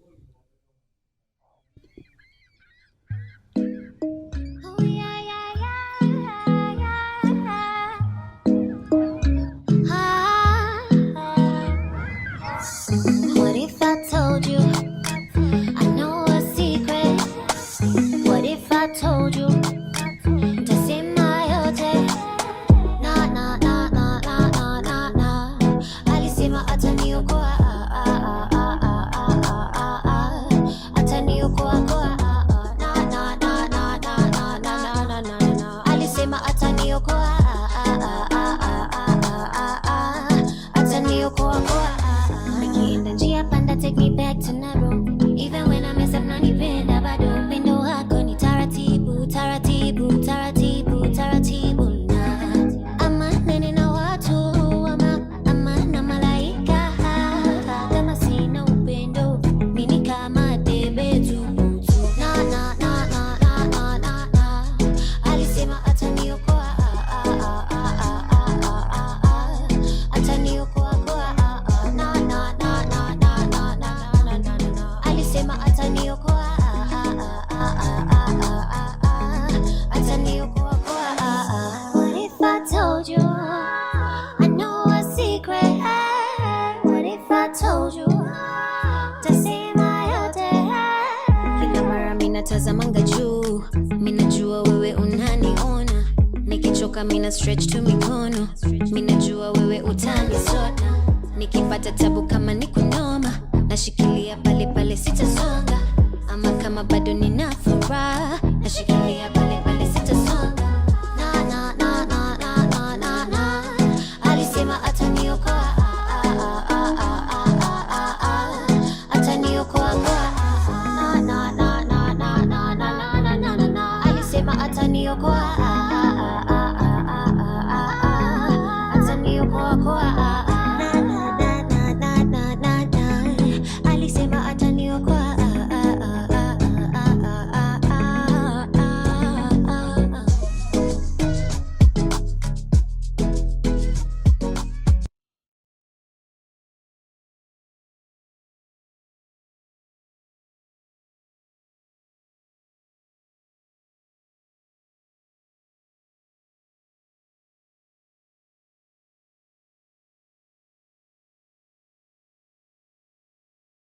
What if I told you I know a secret? What if I told you to say my hotel? Nah, nah, nah, nah, nah, nah, nah, nah. Alisema ataniokoa, ataniokoa, nah, nah, nah, nah, nah, nah, nah, nah, nah, nah. Alisema ataniokoa, ataniokoa. Nikienda njia panda, take me back to Naro. Even when I mess up, nanipenda bado. Upendo wako ni taratibu, taratibu, taratibu, taratibu na amani na watu, ama na malaika. Kama sina upendo, mimi kama debe tupu. Na, na, na, na, na, na, na, na. Alisema ataniokoa, ataniokoa. Na, na, na, na, na, na, na, na, na, na. Alisema ataniokoa, ataniokoa. What if I told you I know a secret? What if I told you tasema yote? Kila mara mina tazamanga juu, minajua wewe unaniona. Nikichoka mina stretch tu mikono, minajua wewe utanisona. Nikipata tabu kama niko noma, nashikilia pale pale sitasonga. Ama kama bado ni